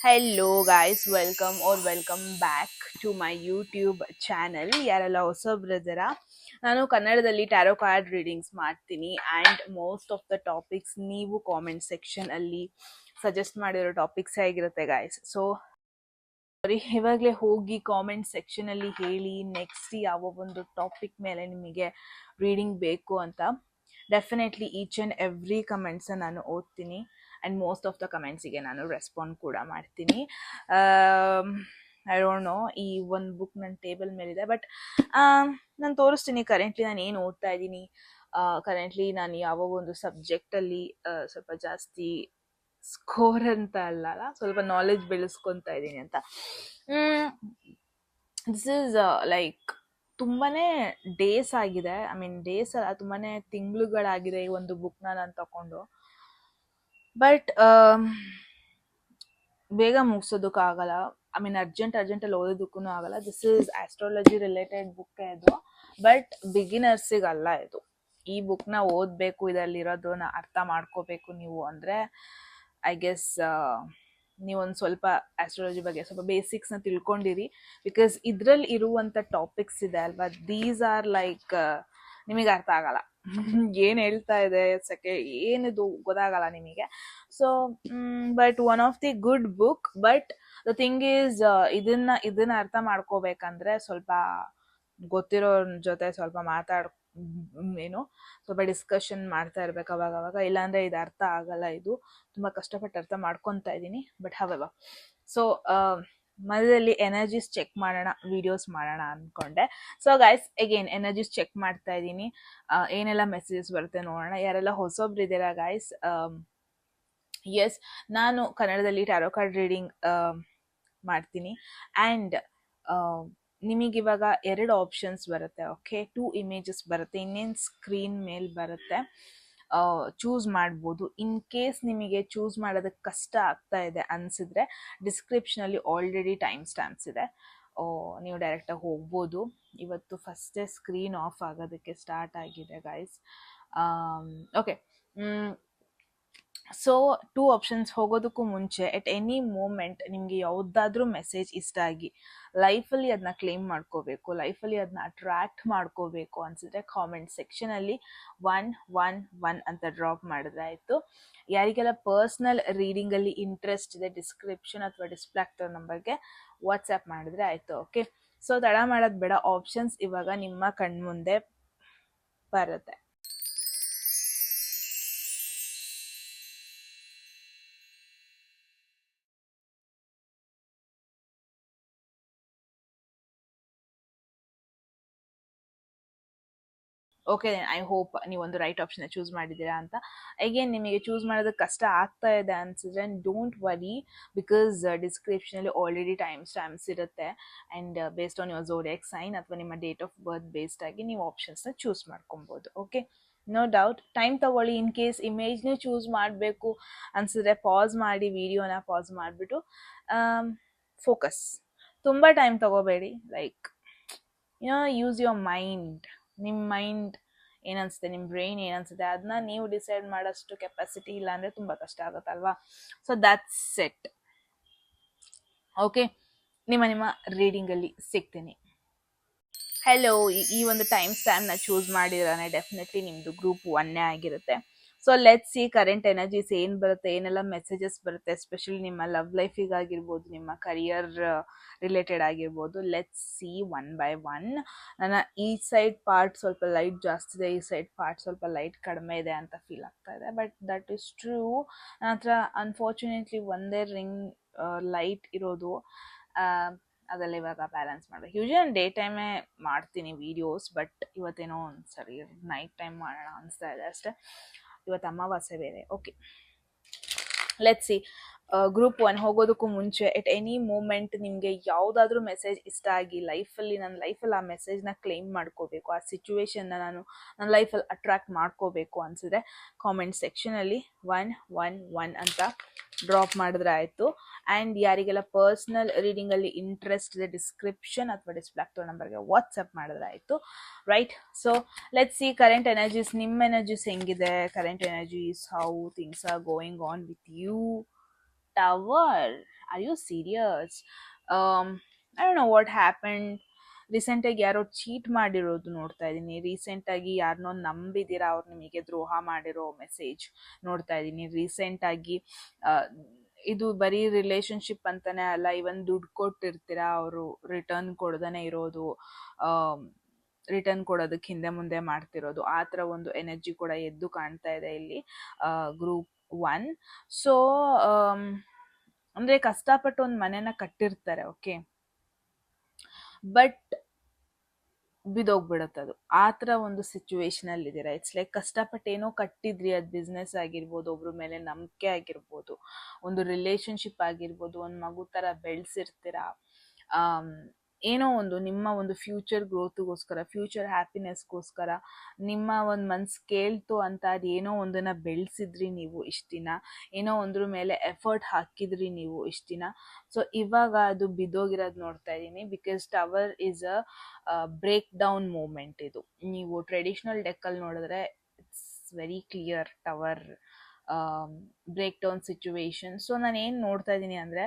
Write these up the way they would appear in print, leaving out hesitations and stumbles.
Hello guys, welcome back to my YouTube channel. ಯಾರೆಲ್ಲ ಹೊಸಬ್ರಿದ್ದೀರ, ನಾನು ಕನ್ನಡದಲ್ಲಿ ಟ್ಯಾರೋ ಕಾರ್ಡ್ ರೀಡಿಂಗ್ಸ್ ಮಾಡ್ತೀನಿ. And most of the topics ನೀವು ಕಾಮೆಂಟ್ ಸೆಕ್ಷನ್ ಅಲ್ಲಿ ಸಜೆಸ್ಟ್ ಮಾಡಿರೋ ಟಾಪಿಕ್ಸ್ ಆಗಿರುತ್ತೆ ಗೈಸ್. ಸೊ ಇವಾಗಲೇ ಹೋಗಿ ಕಾಮೆಂಟ್ ಸೆಕ್ಷನ್ ಅಲ್ಲಿ ಹೇಳಿ ನೆಕ್ಸ್ಟ್ ಯಾವ ಒಂದು ಟಾಪಿಕ್ ಮೇಲೆ ನಿಮಗೆ ರೀಡಿಂಗ್ ಬೇಕು ಅಂತ. Definitely each and every comments ನಾನು ಓದ್ತೀನಿ ಆ್ಯಂಡ್ ಮೋಸ್ಟ್ ಆಫ್ ದ ಕಮೆಂಟ್ಸಿಗೆ ನಾನು ರೆಸ್ಪಾಂಡ್ ಕೂಡ ಮಾಡ್ತೀನಿ. ಐ ಡೋಂಟ್ ನೋ, ಈ ಒಂದು ಬುಕ್ ನನ್ನ ಟೇಬಲ್ ಮೇಲಿದೆ, ಬಟ್ ನಾನು ತೋರಿಸ್ತೀನಿ ಕರೆಂಟ್ಲಿ ನಾನು ಏನು ಓದ್ತಾ ಇದ್ದೀನಿ. ಕರೆಂಟ್ಲಿ ನಾನು ಯಾವ ಒಂದು ಸಬ್ಜೆಕ್ಟಲ್ಲಿ ಸ್ವಲ್ಪ ಜಾಸ್ತಿ ಸ್ಕೋರ್ ಅಂತ ಅಲ್ಲ, ಸ್ವಲ್ಪ ನಾಲೆಜ್ ಬೆಳೆಸ್ಕೊತಾ ಇದ್ದೀನಿ ಅಂತ. ದಿಸ್ ಈಸ್ ಲೈಕ್ ತುಂಬಾನೇ ಡೇಸ್ ಆಗಿದೆ, ಐ ಮೀನ್ ಡೇಸ್ ಅಲ್ಲ, ತುಂಬಾನೇ ತಿಂಗಳುಗಳಾಗಿದೆ ಈ ಒಂದು ಬುಕ್ನ ನಾನು ತಗೊಂಡು. ಬಟ್ ಬೇಗ ಮುಗಿಸೋದಕ್ಕಾಗಲ್ಲ, ಐ ಮೀನ್ ಅರ್ಜೆಂಟಲ್ಲಿ ಓದೋದಕ್ಕೂ ಆಗಲ್ಲ. This is astrology related book ಇದು, ಬಟ್ ಬಿಗಿನರ್ಸಿಗಲ್ಲ ಇದು. ಈ ಬುಕ್ನ ಓದಬೇಕು, ಇದರಲ್ಲಿರೋದನ್ನ ಅರ್ಥ ಮಾಡ್ಕೋಬೇಕು ನೀವು ಅಂದರೆ ಐ ಗೆಸ್ ನೀವೊಂದು ಸ್ವಲ್ಪ ಆಸ್ಟ್ರಾಲಜಿ ಬಗ್ಗೆ ಸ್ವಲ್ಪ ಬೇಸಿಕ್ಸ್ನ ತಿಳ್ಕೊಂಡಿರಿ. ಬಿಕಾಸ್ ಇದರಲ್ಲಿ ಇರುವಂಥ ಟಾಪಿಕ್ಸ್ ಇದೆ ಅಲ್ವಾ, ದೀಸ್ ಆರ್ ಲೈಕ್ ನಿಮಗೆ ಅರ್ಥ ಆಗಲ್ಲ, ಏನು ಹೇಳ್ತಾ ಇದೆ ಏನಿದು ಗೊತ್ತಾಗಲ್ಲ ನಿಮಗೆ. So but one of the good book. But the thing is, ಇದನ್ನ ಅರ್ಥ ಮಾಡ್ಕೋಬೇಕಂದ್ರೆ ಸ್ವಲ್ಪ ಗೊತ್ತಿರೋ ಜೊತೆ ಸ್ವಲ್ಪ ಏನು ಸ್ವಲ್ಪ ಡಿಸ್ಕಷನ್ ಮಾಡ್ತಾ ಇರ್ಬೇಕು ಅವಾಗ, ಇಲ್ಲಾಂದ್ರೆ ಇದು ಅರ್ಥ ಆಗಲ್ಲ. ಇದು ತುಂಬಾ ಕಷ್ಟಪಟ್ಟು ಅರ್ಥ ಮಾಡ್ಕೊತಾ ಇದ್ದೀನಿ. ಬಟ್ ಹವೆವ, ಸೊ ಮಧ್ಯದಲ್ಲಿ ಎನರ್ಜೀಸ್ ಚೆಕ್ ಮಾಡೋಣ, ವಿಡಿಯೋಸ್ ಮಾಡೋಣ ಅನ್ಕೊಂಡೆ. So guys, again energies check ಮಾಡ್ತಾ ಇದ್ದೀನಿ, ಏನೆಲ್ಲ ಮೆಸೇಜಸ್ ಬರುತ್ತೆ ನೋಡೋಣ. ಯಾರೆಲ್ಲ ಹೊಸೊಬ್ರಿದ್ದೀರಾ ಗೈಸ್, ಎಸ್, ನಾನು ಕನ್ನಡದಲ್ಲಿ ಟ್ಯಾರೋ ಕಾರ್ಡ್ ರೀಡಿಂಗ್ ಮಾಡ್ತೀನಿ. ಆ್ಯಂಡ್ ನಿಮಗಿವಾಗ 2 ಆಪ್ಷನ್ಸ್ ಬರುತ್ತೆ. ಓಕೆ, 2 ಇಮೇಜಸ್ ಬರುತ್ತೆ, ಇನ್ನೇನು ಸ್ಕ್ರೀನ್ ಮೇಲೆ ಬರುತ್ತೆ. ಚೂಸ್ ಮಾಡ್ಬೋದು. ಇನ್ ಕೇಸ್ ನಿಮಗೆ ಚೂಸ್ ಮಾಡೋದಕ್ಕೆ ಕಷ್ಟ ಆಗ್ತಾ ಇದೆ ಅನಿಸಿದ್ರೆ ಡಿಸ್ಕ್ರಿಪ್ಷನಲ್ಲಿ ಆಲ್ರೆಡಿ ಟೈಮ್ ಸ್ಟ್ಯಾಂಪ್ಸ್ ಇದೆ, ನೀವು ಡೈರೆಕ್ಟಾಗಿ ಹೋಗ್ಬೋದು. ಇವತ್ತು ಫಸ್ಟೇ ಸ್ಕ್ರೀನ್ ಆಫ್ ಆಗೋದಕ್ಕೆ ಸ್ಟಾರ್ಟ್ ಆಗಿದೆ ಗೈಸ್. ಓಕೆ, ಸೊ 2 ಆಪ್ಷನ್ಸ್ ಹೋಗೋದಕ್ಕೂ ಮುಂಚೆ ಎಟ್ ಎನಿ ಮೂಮೆಂಟ್ ನಿಮಗೆ ಯಾವುದಾದ್ರೂ ಮೆಸೇಜ್ ಇಷ್ಟ ಆಗಿ ಲೈಫಲ್ಲಿ ಅದನ್ನ ಕ್ಲೇಮ್ ಮಾಡ್ಕೋಬೇಕು, ಲೈಫಲ್ಲಿ ಅದನ್ನ ಅಟ್ರಾಕ್ಟ್ ಮಾಡ್ಕೋಬೇಕು ಅನಿಸಿದ್ರೆ ಕಾಮೆಂಟ್ ಸೆಕ್ಷನಲ್ಲಿ 111 ಅಂತ ಡ್ರಾಪ್ ಮಾಡಿದ್ರೆ ಆಯಿತು. ಯಾರಿಗೆಲ್ಲ ಪರ್ಸ್ನಲ್ ರೀಡಿಂಗಲ್ಲಿ ಇಂಟ್ರೆಸ್ಟ್ ಇದೆ, ಡಿಸ್ಕ್ರಿಪ್ಷನ್ ಅಥವಾ ಡಿಸ್ಪ್ಲೇ ಆಗ್ತಿರೋ ನಂಬರ್ಗೆ ವಾಟ್ಸ್ಆ್ಯಪ್ ಮಾಡಿದ್ರೆ ಆಯಿತು. ಓಕೆ, ಸೊ ತಡ ಮಾಡೋದು ಬೇಡ, ಆಪ್ಷನ್ಸ್ ಇವಾಗ ನಿಮ್ಮ ಕಣ್ಮುಂದೆ ಬರುತ್ತೆ. ಓಕೆ, ಐ ಹೋಪ್ ನೀವೊಂದು ರೈಟ್ ಆಪ್ಷನ್ ಚೂಸ್ ಮಾಡಿದ್ದೀರಾ ಅಂತ. ಅಗೇನ್ ನಿಮಗೆ ಚೂಸ್ ಮಾಡೋದಕ್ಕೆ ಕಷ್ಟ ಆಗ್ತಾ ಇದೆ ಅನ್ಸಿದ್ರೆ ಡೋಂಟ್ ವರಿ, ಬಿಕಾಸ್ ಡಿಸ್ಕ್ರಿಪ್ಷನಲ್ಲಿ ಆಲ್ರೆಡಿ ಟೈಮ್ ಸ್ಟ್ಯಾಂಪ್ಸ್ ಇರುತ್ತೆ. And based on your zodiac sign ಅಥವಾ ನಿಮ್ಮ ಡೇಟ್ ಆಫ್ ಬರ್ತ್ ಬೇಸ್ಡ್ ಆಗಿ ನೀವು ಆಪ್ಷನ್ಸ್ನ ಚೂಸ್ ಮಾಡ್ಕೊಬೋದು. ಓಕೆ, ನೋ ಡೌಟ್, ಟೈಮ್ ತಗೊಳ್ಳಿ. ಇನ್ ಕೇಸ್ ಇಮೇಜ್ನೇ ಚೂಸ್ ಮಾಡಬೇಕು ಅನ್ಸಿದ್ರೆ ಪಾಸ್ ಮಾಡಿ, ವಿಡಿಯೋನ ಪಾಸ್ ಮಾಡಿಬಿಟ್ಟು ಫೋಕಸ್. ತುಂಬ ಟೈಮ್ ತಗೋಬೇಡಿ, ಲೈಕ್ ಯೂಸ್ ಯುವರ್ ಮೈಂಡ್. ನಿಮ್ಮ ಮೈಂಡ್ ಏನನ್ಸುತ್ತೆ, ನಿಮ್ಮ ಬ್ರೈನ್ ಏನನ್ಸುತ್ತೆ ಅದನ್ನ ನೀವು ಡಿಸೈಡ್ ಮಾಡೋಷ್ಟು ಕೆಪಾಸಿಟಿ ಇಲ್ಲ ಅಂದರೆ ತುಂಬ ಕಷ್ಟ ಆಗುತ್ತಲ್ವಾ. So that's it. ಓಕೆ, ನಿಮ್ಮ ರೀಡಿಂಗಲ್ಲಿ ಸಿಗ್ತೀನಿ. ಹೆಲೋ, ಈ ಒಂದು ಟೈಮ್ ಸ್ಟ್ಯಾಂಪ್ನ ಚೂಸ್ ಮಾಡಿದ್ರೆ ಡೆಫಿನೆಟ್ಲಿ ನಿಮ್ಮದು ಗ್ರೂಪ್ 1 ಆಗಿರುತ್ತೆ. So let's see current energies ಏನು ಬರುತ್ತೆ, ಏನೆಲ್ಲ ಮೆಸೇಜಸ್ ಬರುತ್ತೆ, ಎಸ್ಪೆಷಲಿ ನಿಮ್ಮ ಲವ್ ಲೈಫಿಗಾಗಿರ್ಬೋದು, ನಿಮ್ಮ ಕರಿಯರ್ ರಿಲೇಟೆಡ್ ಆಗಿರ್ಬೋದು. Let's see 1 by 1. ನನ್ನ ಈ ಸೈಡ್ ಪಾರ್ಟ್ ಸ್ವಲ್ಪ ಲೈಟ್ ಜಾಸ್ತಿ ಇದೆ, ಈ ಸೈಡ್ ಪಾರ್ಟ್ ಸ್ವಲ್ಪ ಲೈಟ್ ಕಡಿಮೆ ಇದೆ ಅಂತ ಫೀಲ್ ಆಗ್ತಾ ಇದೆ. But that is true. ನನ್ನ ಹತ್ರ ಅನ್ಫಾರ್ಚುನೇಟ್ಲಿ ಒಂದೇ ರಿಂಗ್ ಲೈಟ್ ಇರೋದು, ಅದೆಲ್ಲ ಇವಾಗ ಬ್ಯಾಲೆನ್ಸ್ ಮಾಡಬೇಕು. ಯೂಶಲಿ ನಾನು ಡೇ ಟೈಮೇ ಮಾಡ್ತೀನಿ ವೀಡಿಯೋಸ್, ಬಟ್ ಇವತ್ತೇನೋ ಸರಿ ನೈಟ್ ಟೈಮ್ ಮಾಡೋಣ ಅನಿಸ್ತಾ ಇದೆ ಅಷ್ಟೇ. ಇವತ್ತು ಅಮಾವಾಸ್ಯೆ ಬೇರೆ. Okay, let's C. ಗ್ರೂಪ್ 1 ಹೋಗೋದಕ್ಕೂ ಮುಂಚೆ ಎಟ್ ಎನಿ ಮೂಮೆಂಟ್ ನಿಮಗೆ ಯಾವುದಾದ್ರೂ ಮೆಸೇಜ್ ಇಷ್ಟ ಆಗಿ ನನ್ನ ಲೈಫಲ್ಲಿ ಆ ಮೆಸೇಜ್ನ ಕ್ಲೇಮ್ ಮಾಡ್ಕೋಬೇಕು, ಆ ಸಿಚುವೇಶನ್ನ ನಾನು ನನ್ನ ಲೈಫಲ್ಲಿ ಅಟ್ರಾಕ್ಟ್ ಮಾಡ್ಕೋಬೇಕು ಅನಿಸಿದ್ರೆ ಕಾಮೆಂಟ್ ಸೆಕ್ಷನಲ್ಲಿ 111 ಅಂತ ಡ್ರಾಪ್ ಮಾಡಿದ್ರೆ ಆಯಿತು. ಆ್ಯಂಡ್ ಯಾರಿಗೆಲ್ಲ ಪರ್ಸ್ನಲ್ ರೀಡಿಂಗಲ್ಲಿ ಇಂಟ್ರೆಸ್ಟ್ ಇದೆ, ಡಿಸ್ಕ್ರಿಪ್ಷನ್ ಅಥವಾ ಡಿಸ್ಪ್ಲೇ ಆಗ್ತಿರೋ ನಂಬರ್ಗೆ ವಾಟ್ಸಪ್ ಮಾಡಿದ್ರೆ ಆಯಿತು. Right, so let's see current energies. ನಿಮ್ಮ ಎನರ್ಜೀಸ್ ಹೆಂಗಿದೆ, current energies, how things are going on with you. Tower, are you serious? I don't know what happen. ರೀಸೆಂಟಾಗಿ ಯಾರೋ ಚೀಟ್ ಮಾಡಿರೋದು ನೋಡ್ತಾ ಇದ್ದೀನಿ. ರೀಸೆಂಟಾಗಿ ಯಾರನ್ನೋ ನಂಬಿದ್ದೀರಾ, ಅವ್ರು ನಿಮಗೆ ದ್ರೋಹ ಮಾಡಿರೋ ಮೆಸೇಜ್ ನೋಡ್ತಾ ಇದ್ದೀನಿ. ರೀಸೆಂಟಾಗಿ ಇದು ಬರೀ ರಿಲೇಶನ್ಶಿಪ್ ಅಂತಾನೆ ಅಲ್ಲ, ಇವನ್ ದುಡ್ಡು ಕೊಟ್ಟಿರ್ತೀರಾ, ಅವರು ರಿಟರ್ನ್ ಕೊಡ್ದೇ ಇರೋದು, ರಿಟರ್ನ್ ಕೊಡೋದಕ್ಕೆ ಹಿಂದೆ ಮುಂದೆ ಮಾಡ್ತಿರೋದು, ಆ ಥರ ಒಂದು ಎನರ್ಜಿ ಕೂಡ ಎದ್ದು ಕಾಣ್ತಾ ಇದೆ ಇಲ್ಲಿ ಗ್ರೂಪ್ 1. ಸೊ ಅಂದರೆ ಕಷ್ಟಪಟ್ಟು ಒಂದು ಮನೆನ ಕಟ್ಟಿರ್ತಾರೆ, ಓಕೆ, ಬಟ್ ಬಿದೋಗ್ಬಿಡುತ್ತೆ ಅದು. ಆ ಥರ ಒಂದು ಸಿಚುವೇಶನಲ್ಲಿ ಇದ್ದೀರಾ. ಇಟ್ಸ್ ಲೈಕ್ ಕಷ್ಟಪಟ್ಟು ಏನೋ ಕಟ್ಟಿದ್ರಿ, ಅದು ಬಿಸ್ನೆಸ್ ಆಗಿರ್ಬೋದು, ಒಬ್ರ ಮೇಲೆ ನಂಬಿಕೆ ಆಗಿರ್ಬೋದು, ಒಂದು ರಿಲೇಶನ್ಶಿಪ್ ಆಗಿರ್ಬೋದು, ಒಂದು ಮಗು ಥರ ಬೆಳೆಸಿರ್ತೀರಾ, ಏನೋ ಒಂದು ನಿಮ್ಮ ಒಂದು ಫ್ಯೂಚರ್ ಗ್ರೋತ್ಗೋಸ್ಕರ, ಫ್ಯೂಚರ್ ಹ್ಯಾಪಿನೆಸ್ಗೋಸ್ಕರ ನಿಮ್ಮ ಒಂದು ಮನ್ಸು ಕೇಳ್ತು ಅಂತ ಅದು ಏನೋ ಒಂದನ್ನು ಬೆಳೆಸಿದ್ರಿ ನೀವು ಇಷ್ಟು ದಿನ, ಏನೋ ಒಂದ್ರ ಮೇಲೆ ಎಫರ್ಟ್ ಹಾಕಿದ್ರಿ ನೀವು ಇಷ್ಟು ದಿನ. ಸೊ ಇವಾಗ ಅದು ಬಿದ್ದೋಗಿರೋದು ನೋಡ್ತಾ ಇದ್ದೀನಿ. Because tower is a break down moment. ಇದು ನೀವು ಟ್ರೆಡಿಷ್ನಲ್ ಡೆಕ್ಕಲ್ಲಿ ನೋಡಿದ್ರೆ it's very clear, tower break down situation. So ನಾನು ಏನು ನೋಡ್ತಾ ಇದ್ದೀನಿ ಅಂದರೆ,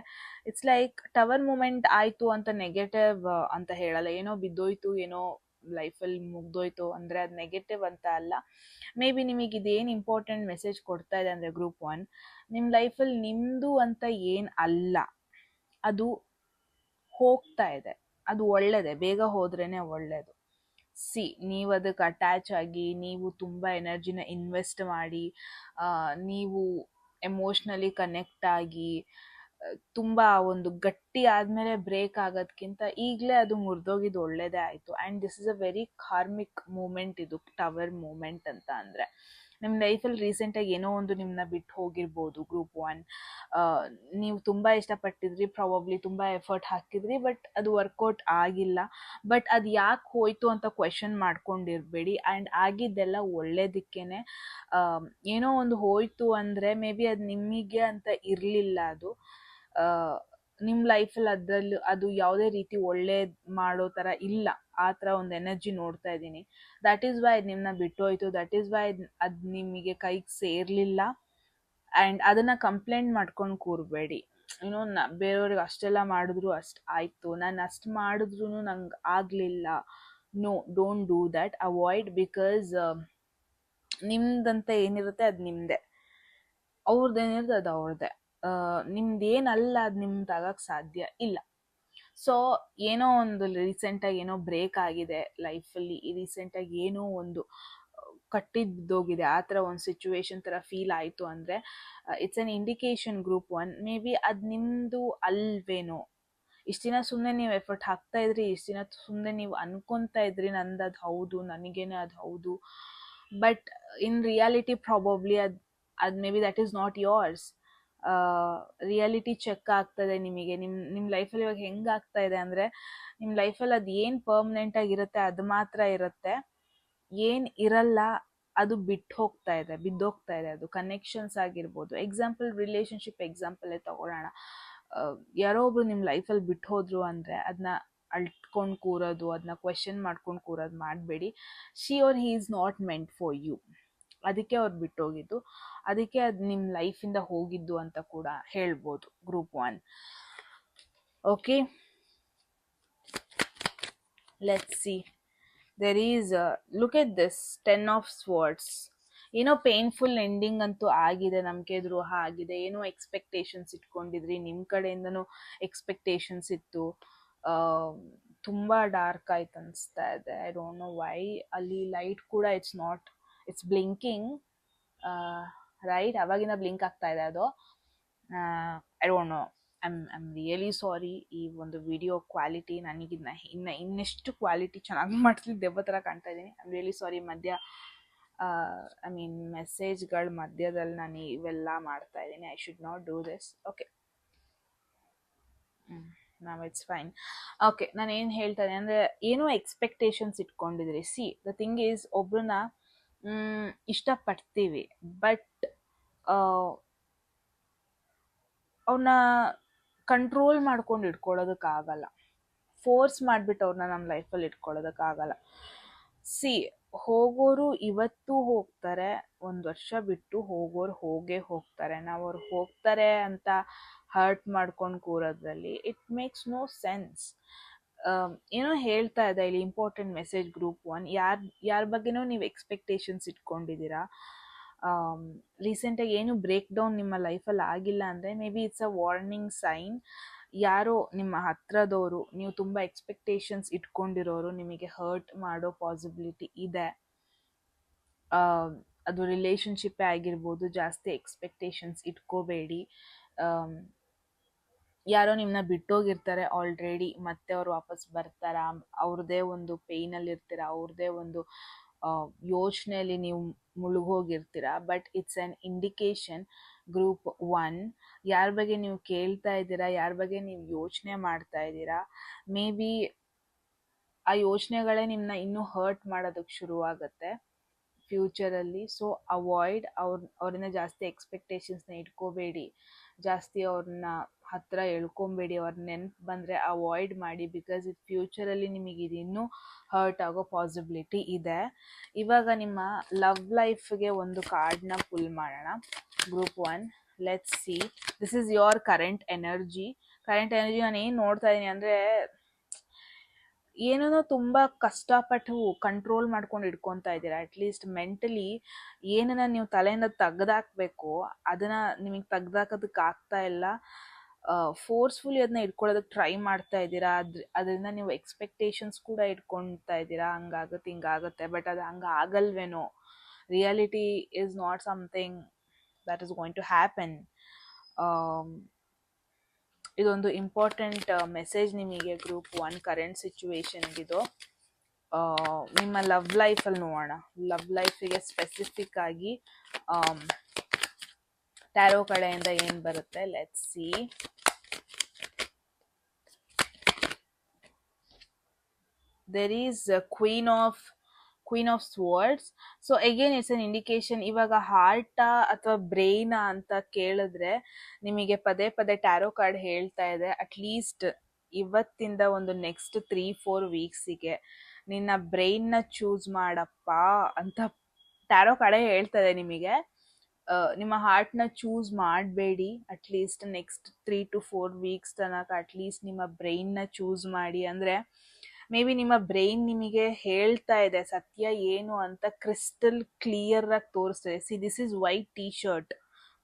ಇಟ್ಸ್ ಲೈಕ್ ಟವರ್ ಮೂಮೆಂಟ್ ಆಯಿತು ಅಂತ ನೆಗೆಟಿವ್ ಅಂತ ಹೇಳಲ್ಲ. ಏನೋ ಬಿದ್ದೋಯ್ತು, ಏನೋ ಲೈಫಲ್ಲಿ ಮುಗ್ದೋಯ್ತು ಅಂದರೆ ಅದು ನೆಗೆಟಿವ್ ಅಂತ ಅಲ್ಲ. ಮೇ ಬಿ ನಿಮಗೆ ಇದೇನು ಇಂಪಾರ್ಟೆಂಟ್ ಮೆಸೇಜ್ ಕೊಡ್ತಾ ಇದೆ ಅಂದರೆ ಗ್ರೂಪ್ 1, ನಿಮ್ಮ ಲೈಫಲ್ಲಿ ನಿಮ್ಮದು ಅಂತ ಏನು ಅಲ್ಲ, ಅದು ಹೋಗ್ತಾ ಇದೆ. ಅದು ಒಳ್ಳೆಯದೇ, ಬೇಗ ಹೋದ್ರೇ ಒಳ್ಳೆಯದು. ಸಿ, ನೀವು ಅದಕ್ಕೆ ಅಟ್ಯಾಚ್ ಆಗಿ, ನೀವು ತುಂಬ ಎನರ್ಜಿನ ಇನ್ವೆಸ್ಟ್ ಮಾಡಿ, ನೀವು ಎಮೋಷ್ನಲಿ ಕನೆಕ್ಟ್ ಆಗಿ ತುಂಬ ಒಂದು ಗಟ್ಟಿ ಆದಮೇಲೆ ಬ್ರೇಕ್ ಆಗೋದಕ್ಕಿಂತ ಈಗಲೇ ಅದು ಮುರಿದೋಗಿದ್ದು ಒಳ್ಳೆಯದೇ ಆಯಿತು. And this is a very karmic moment ಇದು ಟವರ್ ಮೂಮೆಂಟ್ ಅಂತ ಅಂದರೆ. ನಿಮ್ಮ ಲೈಫಲ್ಲಿ ರೀಸೆಂಟಾಗಿ ಏನೋ ಒಂದು ನಿಮ್ಮನ್ನ ಬಿಟ್ಟು ಹೋಗಿರ್ಬೋದು ಗ್ರೂಪ್ 1. ನೀವು ತುಂಬ ಇಷ್ಟಪಟ್ಟಿದ್ರಿ, ಪ್ರಾಬಬ್ಲಿ ತುಂಬ ಎಫರ್ಟ್ ಹಾಕಿದ್ರಿ, ಬಟ್ ಅದು ವರ್ಕೌಟ್ ಆಗಿಲ್ಲ. ಬಟ್ ಅದು ಯಾಕೆ ಹೋಯಿತು ಅಂತ ಕ್ವೆಶನ್ ಮಾಡ್ಕೊಂಡಿರಬೇಡಿ. ಆ್ಯಂಡ್ ಆಗಿದ್ದೆಲ್ಲ ಒಳ್ಳೇದಕ್ಕೇ. ಏನೋ ಒಂದು ಹೋಯಿತು ಅಂದರೆ ಮೇ ಬಿ ಅದು ನಿಮಗೆ ಅಂತ ಇರಲಿಲ್ಲ, ಅದು ನಿಮ್ಮ ಲೈಫಲ್ಲಿ ಅದರಲ್ಲಿ ಅದು ಯಾವುದೇ ರೀತಿ ಒಳ್ಳೇದು ಮಾಡೋ ಥರ ಇಲ್ಲ. ಆ ಥರ ಒಂದು ಎನರ್ಜಿ ನೋಡ್ತಾ ಇದ್ದೀನಿ. ದ್ಯಾಟ್ ಈಸ್ ವೈ ಅದು ನಿಮ್ಮನ್ನ ಬಿಟ್ಟೋಯ್ತು. ದ್ಯಾಟ್ ಈಸ್ ವೈ ಅದು ನಿಮಗೆ ಕೈಗೆ ಸೇರಲಿಲ್ಲ. ಆ್ಯಂಡ್ ಅದನ್ನು ಕಂಪ್ಲೇಂಟ್ ಮಾಡ್ಕೊಂಡು ಕೂರಬೇಡಿ. ಏನೋ ಬೇರೆಯವ್ರಿಗೆ ಅಷ್ಟೆಲ್ಲ ಮಾಡಿದ್ರು ಅಷ್ಟು ಆಯಿತು, ನಾನು ಅಷ್ಟು ಮಾಡಿದ್ರೂ ನಂಗೆ ಆಗಲಿಲ್ಲ. No, don't do that. Avoid. Because ನಿಮ್ದಂತ ಏನಿರುತ್ತೆ ಅದು ನಿಮ್ಮದೇ, ಅವ್ರದ್ದೇನಿರುತ್ತೆ ಅದು ಅವ್ರದ್ದೇ. ನಿಮ್ದೇನಲ್ಲ ಅದು ನಿಮ್ದು ಆಗಕ್ಕೆ ಸಾಧ್ಯ ಇಲ್ಲ. ಸೊ ಏನೋ ಒಂದು ರೀಸೆಂಟಾಗಿ ಏನೋ ಬ್ರೇಕ್ ಆಗಿದೆ ಲೈಫಲ್ಲಿ, ರೀಸೆಂಟಾಗಿ ಏನೋ ಒಂದು ಕಟ್ಟಿದ್ದೋಗಿದೆ, ಆ ಥರ ಒಂದು ಸಿಚುವೇಶನ್ ಥರ ಫೀಲ್ ಆಯಿತು ಅಂದರೆ it's an indication group 1. May be ಅದು ನಿಮ್ಮದು ಅಲ್ವೇನೋ. ಇಷ್ಟು ದಿನ ಸುಮ್ಮನೆ ನೀವು ಎಫರ್ಟ್ ಹಾಕ್ತಾ ಇದ್ರಿ, ಇಷ್ಟು ದಿನ ಸುಮ್ಮನೆ ನೀವು ಅನ್ಕೊತಾ ಇದ್ರಿ ನಂದು ಅದು ಹೌದು, ನನಗೇನೆ ಅದು ಹೌದು. ಬಟ್ ಇನ್ ರಿಯಾಲಿಟಿ ಪ್ರಾಬಬ್ಲಿ ಅದು maybe that is not yours. Reality check ಆಗ್ತದೆ ನಿಮಗೆ. ನಿಮ್ಮ ಲೈಫಲ್ಲಿ ಇವಾಗ ಹೆಂಗೆ ಆಗ್ತಾ ಇದೆ ಅಂದರೆ, ನಿಮ್ಮ ಲೈಫಲ್ಲಿ ಅದು ಏನು ಪರ್ಮನೆಂಟಾಗಿರುತ್ತೆ ಅದು ಮಾತ್ರ ಇರುತ್ತೆ, ಏನು ಇರಲ್ಲ ಅದು ಬಿಟ್ಟು ಹೋಗ್ತಾ ಇದೆ, ಬಿದ್ದೋಗ್ತಾ ಇದೆ. ಅದು ಕನೆಕ್ಷನ್ಸ್ ಆಗಿರ್ಬೋದು. ಎಕ್ಸಾಂಪಲ್, ರಿಲೇಷನ್ಶಿಪ್ ಎಕ್ಸಾಂಪಲ್ಲೇ ತಗೊಳ್ಳೋಣ. ಯಾರೋ ಒಬ್ರು ನಿಮ್ಮ ಲೈಫಲ್ಲಿ ಬಿಟ್ಟು ಹೋದ್ರು ಅಂದರೆ ಅದನ್ನ ಅಳ್ಕೊಂಡು ಕೂರೋದು, ಅದನ್ನ ಕ್ವೆಶನ್ ಮಾಡ್ಕೊಂಡು ಕೂರೋದು ಮಾಡಬೇಡಿ. She or he is not meant for you. ಅದಕ್ಕೆ ಅವ್ರು ಬಿಟ್ಟೋಗಿದ್ದು, ಅದಕ್ಕೆ ಅದು ನಿಮ್ಮ ಲೈಫಿಂದ ಹೋಗಿದ್ದು ಅಂತ ಕೂಡ ಹೇಳ್ಬೋದು group 1. Okay, let's see. There is look at this 10 of swords. ಏನೋ ಪೇನ್ಫುಲ್ ಎಂಡಿಂಗ್ ಅಂತೂ ಆಗಿದೆ, ನಂಬಿಕೆ ದ್ರೋಹ ಆಗಿದೆ. ಏನೋ ಎಕ್ಸ್ಪೆಕ್ಟೇಷನ್ಸ್ ಇಟ್ಕೊಂಡಿದ್ರಿ, ನಿಮ್ಮ ಕಡೆಯಿಂದನೂ ಎಕ್ಸ್ಪೆಕ್ಟೇಷನ್ಸ್ ಇತ್ತು. ತುಂಬ ಡಾರ್ಕ್ ಆಯ್ತು ಅನಿಸ್ತಾ ಇದೆ. I don't know why. ಅಲ್ಲಿ ಲೈಟ್ ಕೂಡ ಇಟ್ಸ್ ಬ್ಲಿಂಕಿಂಗ್, ರೈಟ್? ಅವಾಗಿಂದ ಬ್ಲಿಂಕ್ ಆಗ್ತಾ ಇದೆ ಅದು. I don't no. I'm really sorry. ಈ ಒಂದು ವಿಡಿಯೋ ಕ್ವಾಲಿಟಿ ನನಗಿನ್ನ ಇನ್ನೆಷ್ಟು ಕ್ವಾಲಿಟಿ ಚೆನ್ನಾಗಿ ಮಾಡ್ತಿದ್ದೆ ದೆವ್ವ ಥರ ಕಾಣ್ತಾ ಇದ್ದೀನಿ. I'm really sorry. ಮೆಸೇಜ್ಗಳ ಮಧ್ಯದಲ್ಲಿ ನಾನು ಇವೆಲ್ಲ ಮಾಡ್ತಾ ಇದ್ದೀನಿ. I should not do this. Okay, ನಾವು ಇಟ್ಸ್ ಫೈನ್. ಓಕೆ, ನಾನು ಏನು ಹೇಳ್ತಾ ಇದ್ದೀನಿ ಅಂದರೆ, ಏನೋ ಎಕ್ಸ್ಪೆಕ್ಟೇಷನ್ಸ್ ಇಟ್ಕೊಂಡಿದ್ರಿ. ಸಿ, ದ ಥಿಂಗ್ ಈಸ್, ಒಬ್ರನ್ನ ಇಷ್ಟಪಡ್ತೀವಿ, ಬಟ್ ಅವ್ರನ್ನ ಕಂಟ್ರೋಲ್ ಮಾಡ್ಕೊಂಡು ಇಟ್ಕೊಳ್ಳೋದಕ್ಕಾಗಲ್ಲ. ಫೋರ್ಸ್ ಮಾಡಿಬಿಟ್ಟು ಅವ್ರನ್ನ ನಮ್ಮ ಲೈಫಲ್ಲಿ ಇಟ್ಕೊಳ್ಳೋದಕ್ಕಾಗಲ್ಲ. ಸಿ, ಹೋಗೋರು ಇವತ್ತು ಹೋಗ್ತಾರೆ, 1 ವರ್ಷ ಬಿಟ್ಟು ಹೋಗೋರು ಹೋಗೇ ಹೋಗ್ತಾರೆ. ನಾವು ಅವ್ರು ಹೋಗ್ತಾರೆ ಅಂತ ಹರ್ಟ್ ಮಾಡ್ಕೊಂಡು ಕೂರೋದ್ರಲ್ಲಿ ಇಟ್ ಮೇಕ್ಸ್ ನೋ ಸೆನ್ಸ್. ಏನೋ ಹೇಳ್ತಾ ಇದೆ ಇಲ್ಲಿ ಇಂಪಾರ್ಟೆಂಟ್ ಮೆಸೇಜ್ ಗ್ರೂಪ್ 1, ಯಾರ ಬಗ್ಗೆನೋ ನೀವು ಎಕ್ಸ್ಪೆಕ್ಟೇಷನ್ಸ್ ಇಟ್ಕೊಂಡಿದ್ದೀರಾ. ರೀಸೆಂಟಾಗಿ ಏನು ಬ್ರೇಕ್ ಡೌನ್ ನಿಮ್ಮ ಲೈಫಲ್ಲಿ ಆಗಿಲ್ಲ ಅಂದರೆ maybe it's a warning sign. ಯಾರೋ ನಿಮ್ಮ ಹತ್ರದವರು, ನೀವು ತುಂಬ ಎಕ್ಸ್ಪೆಕ್ಟೇಷನ್ಸ್ ಇಟ್ಕೊಂಡಿರೋರು ನಿಮಗೆ ಹರ್ಟ್ ಮಾಡೋ ಪಾಸಿಬಿಲಿಟಿ ಇದೆ. ಅದು ರಿಲೇಷನ್ಶಿಪ್ಪೇ ಆಗಿರ್ಬೋದು. ಜಾಸ್ತಿ ಎಕ್ಸ್ಪೆಕ್ಟೇಷನ್ಸ್ ಇಟ್ಕೋಬೇಡಿ. ಯಾರೋ ನಿಮ್ಮನ್ನ ಬಿಟ್ಟೋಗಿರ್ತಾರೆ ಆಲ್ರೆಡಿ, ಮತ್ತೆ ಅವ್ರು ವಾಪಸ್ ಬರ್ತಾರ, ಅವ್ರದ್ದೇ ಒಂದು ಪೇಯ್ನಲ್ಲಿ ಇರ್ತೀರ, ಅವ್ರದ್ದೇ ಒಂದು ಯೋಚನೆಯಲ್ಲಿ ನೀವು ಮುಳುಗೋಗಿರ್ತೀರ. But it's an indication group 1, ಯಾರ ಬಗ್ಗೆ ನೀವು ಕೇಳ್ತಾ ಇದ್ದೀರಾ, ಯಾರ ಬಗ್ಗೆ ನೀವು ಯೋಚನೆ ಮಾಡ್ತಾ ಇದ್ದೀರಾ, ಮೇ ಬಿ ಆ ಯೋಚನೆಗಳೇ ನಿಮ್ಮನ್ನ ಇನ್ನೂ ಹರ್ಟ್ ಮಾಡೋದಕ್ಕೆ ಶುರುವಾಗುತ್ತೆ ಫ್ಯೂಚರಲ್ಲಿ. ಸೊ ಅವಾಯ್ಡ್, ಅವರಿಂದ ಜಾಸ್ತಿ ಎಕ್ಸ್ಪೆಕ್ಟೇಷನ್ಸ್ನ ಇಟ್ಕೋಬೇಡಿ, ಜಾಸ್ತಿ ಅವ್ರನ್ನ ಹತ್ರ ಎಳ್ಕೊಬೇಡಿ. ಅವ್ರ ನೆನಪು ಬಂದರೆ ಅವಾಯ್ಡ್ ಮಾಡಿ, ಬಿಕಾಸ್ ಇದು ಫ್ಯೂಚರಲ್ಲಿ ನಿಮಗೆ ಇದು ಇನ್ನೂ ಹರ್ಟ್ ಆಗೋ ಪಾಸಿಬಿಲಿಟಿ ಇದೆ. ಇವಾಗ ನಿಮ್ಮ ಲವ್ ಲೈಫ್ಗೆ ಒಂದು ಕಾರ್ಡ್ನ ಪುಲ್ ಮಾಡೋಣ. Group 1, let's see, this is your current energy. ನಾನು ಏನು ನೋಡ್ತಾ ಇದ್ದೀನಿ ಅಂದರೆ, ಏನೋ ತುಂಬ ಕಷ್ಟಪಟ್ಟು ಕಂಟ್ರೋಲ್ ಮಾಡ್ಕೊಂಡು ಇಟ್ಕೊತಾ ಇದ್ದೀರಾ. ಅಟ್ಲೀಸ್ಟ್ ಮೆಂಟಲಿ ಏನನ್ನ ನೀವು ತಲೆಯಿಂದ ತೆಗ್ದಾಕ್ಬೇಕು ಅದನ್ನ ನಿಮಗೆ ತೆಗ್ದಾಕೋದಕ್ಕೆ ಆಗ್ತಾ ಇಲ್ಲ. ಫೋರ್ಸ್ಫುಲಿ ಅದನ್ನ ಇಟ್ಕೊಳ್ಳೋದಕ್ಕೆ ಟ್ರೈ ಮಾಡ್ತಾ ಇದ್ದೀರಾ. ಅದರಿಂದ ನೀವು ಎಕ್ಸ್ಪೆಕ್ಟೇಷನ್ಸ್ ಕೂಡ ಇಟ್ಕೊಳ್ತಾ ಇದ್ದೀರಾ, ಹಂಗಾಗುತ್ತೆ ಹಿಂಗಾಗುತ್ತೆ. ಬಟ್ ಅದು ಹಂಗೆ ಆಗಲ್ವೇನೋ. Reality is not something that is going to happen. ಇದೊಂದು ಇಂಪಾರ್ಟೆಂಟ್ ಮೆಸೇಜ್ ನಿಮಗೆ ಗ್ರೂಪ್ 1 ಕರೆಂಟ್ ಸಿಚುವೇಶನ್ಗಿದು. ನಿಮ್ಮ ಲವ್ ಲೈಫಲ್ಲಿ ನೋಡೋಣ. ಲವ್ ಲೈಫಿಗೆ ಸ್ಪೆಸಿಫಿಕ್ ಆಗಿ ಟ್ಯಾರೋ ಕಡೆಯಿಂದ ಏನು ಬರುತ್ತೆ, let's see. There is queen of swords. So again it's an indication. ಇವಾಗ ಹಾರ್ಟಾ ಅಥವಾ ಬ್ರೈನಾ ಅಂತ ಕೇಳಿದ್ರೆ ನಿಮಗೆ ಪದೇ ಪದೇ ಟ್ಯಾರೋ ಕಾರ್ಡ್ ಹೇಳ್ತಾ ಇದೆ, ಅಟ್ಲೀಸ್ಟ್ ಇವತ್ತಿಂದ ಒಂದು ನೆಕ್ಸ್ಟ್ 3-4 ವೀಕ್ಸಿಗೆ ನಿನ್ನ ಬ್ರೈನ್ನ ಚೂಸ್ ಮಾಡಪ್ಪ ಅಂತ ಟ್ಯಾರೋ ಕಾರ್ಡೇ ಹೇಳ್ತಾ ಇದೆ ನಿಮಗೆ. ನಿಮ್ಮ ಹಾರ್ಟ್ನ ಚೂಸ್ ಮಾಡಬೇಡಿ. ಅಟ್ಲೀಸ್ಟ್ ನೆಕ್ಸ್ಟ್ 3-4 ವೀಕ್ಸ್ ತನಕ ಅಟ್ಲೀಸ್ಟ್ ನಿಮ್ಮ ಬ್ರೈನ್ನ ಚೂಸ್ ಮಾಡಿ. ಅಂದರೆ ಮೇ ಬಿ ನಿಮ್ಮ ಬ್ರೈನ್ ನಿಮಗೆ ಹೇಳ್ತಾ ಇದೆ ಸತ್ಯ ಏನು ಅಂತ, ಕ್ರಿಸ್ಟಲ್ ಕ್ಲಿಯರ್ ಆಗಿ ತೋರಿಸ್ತದೆ. See, this is white T shirt,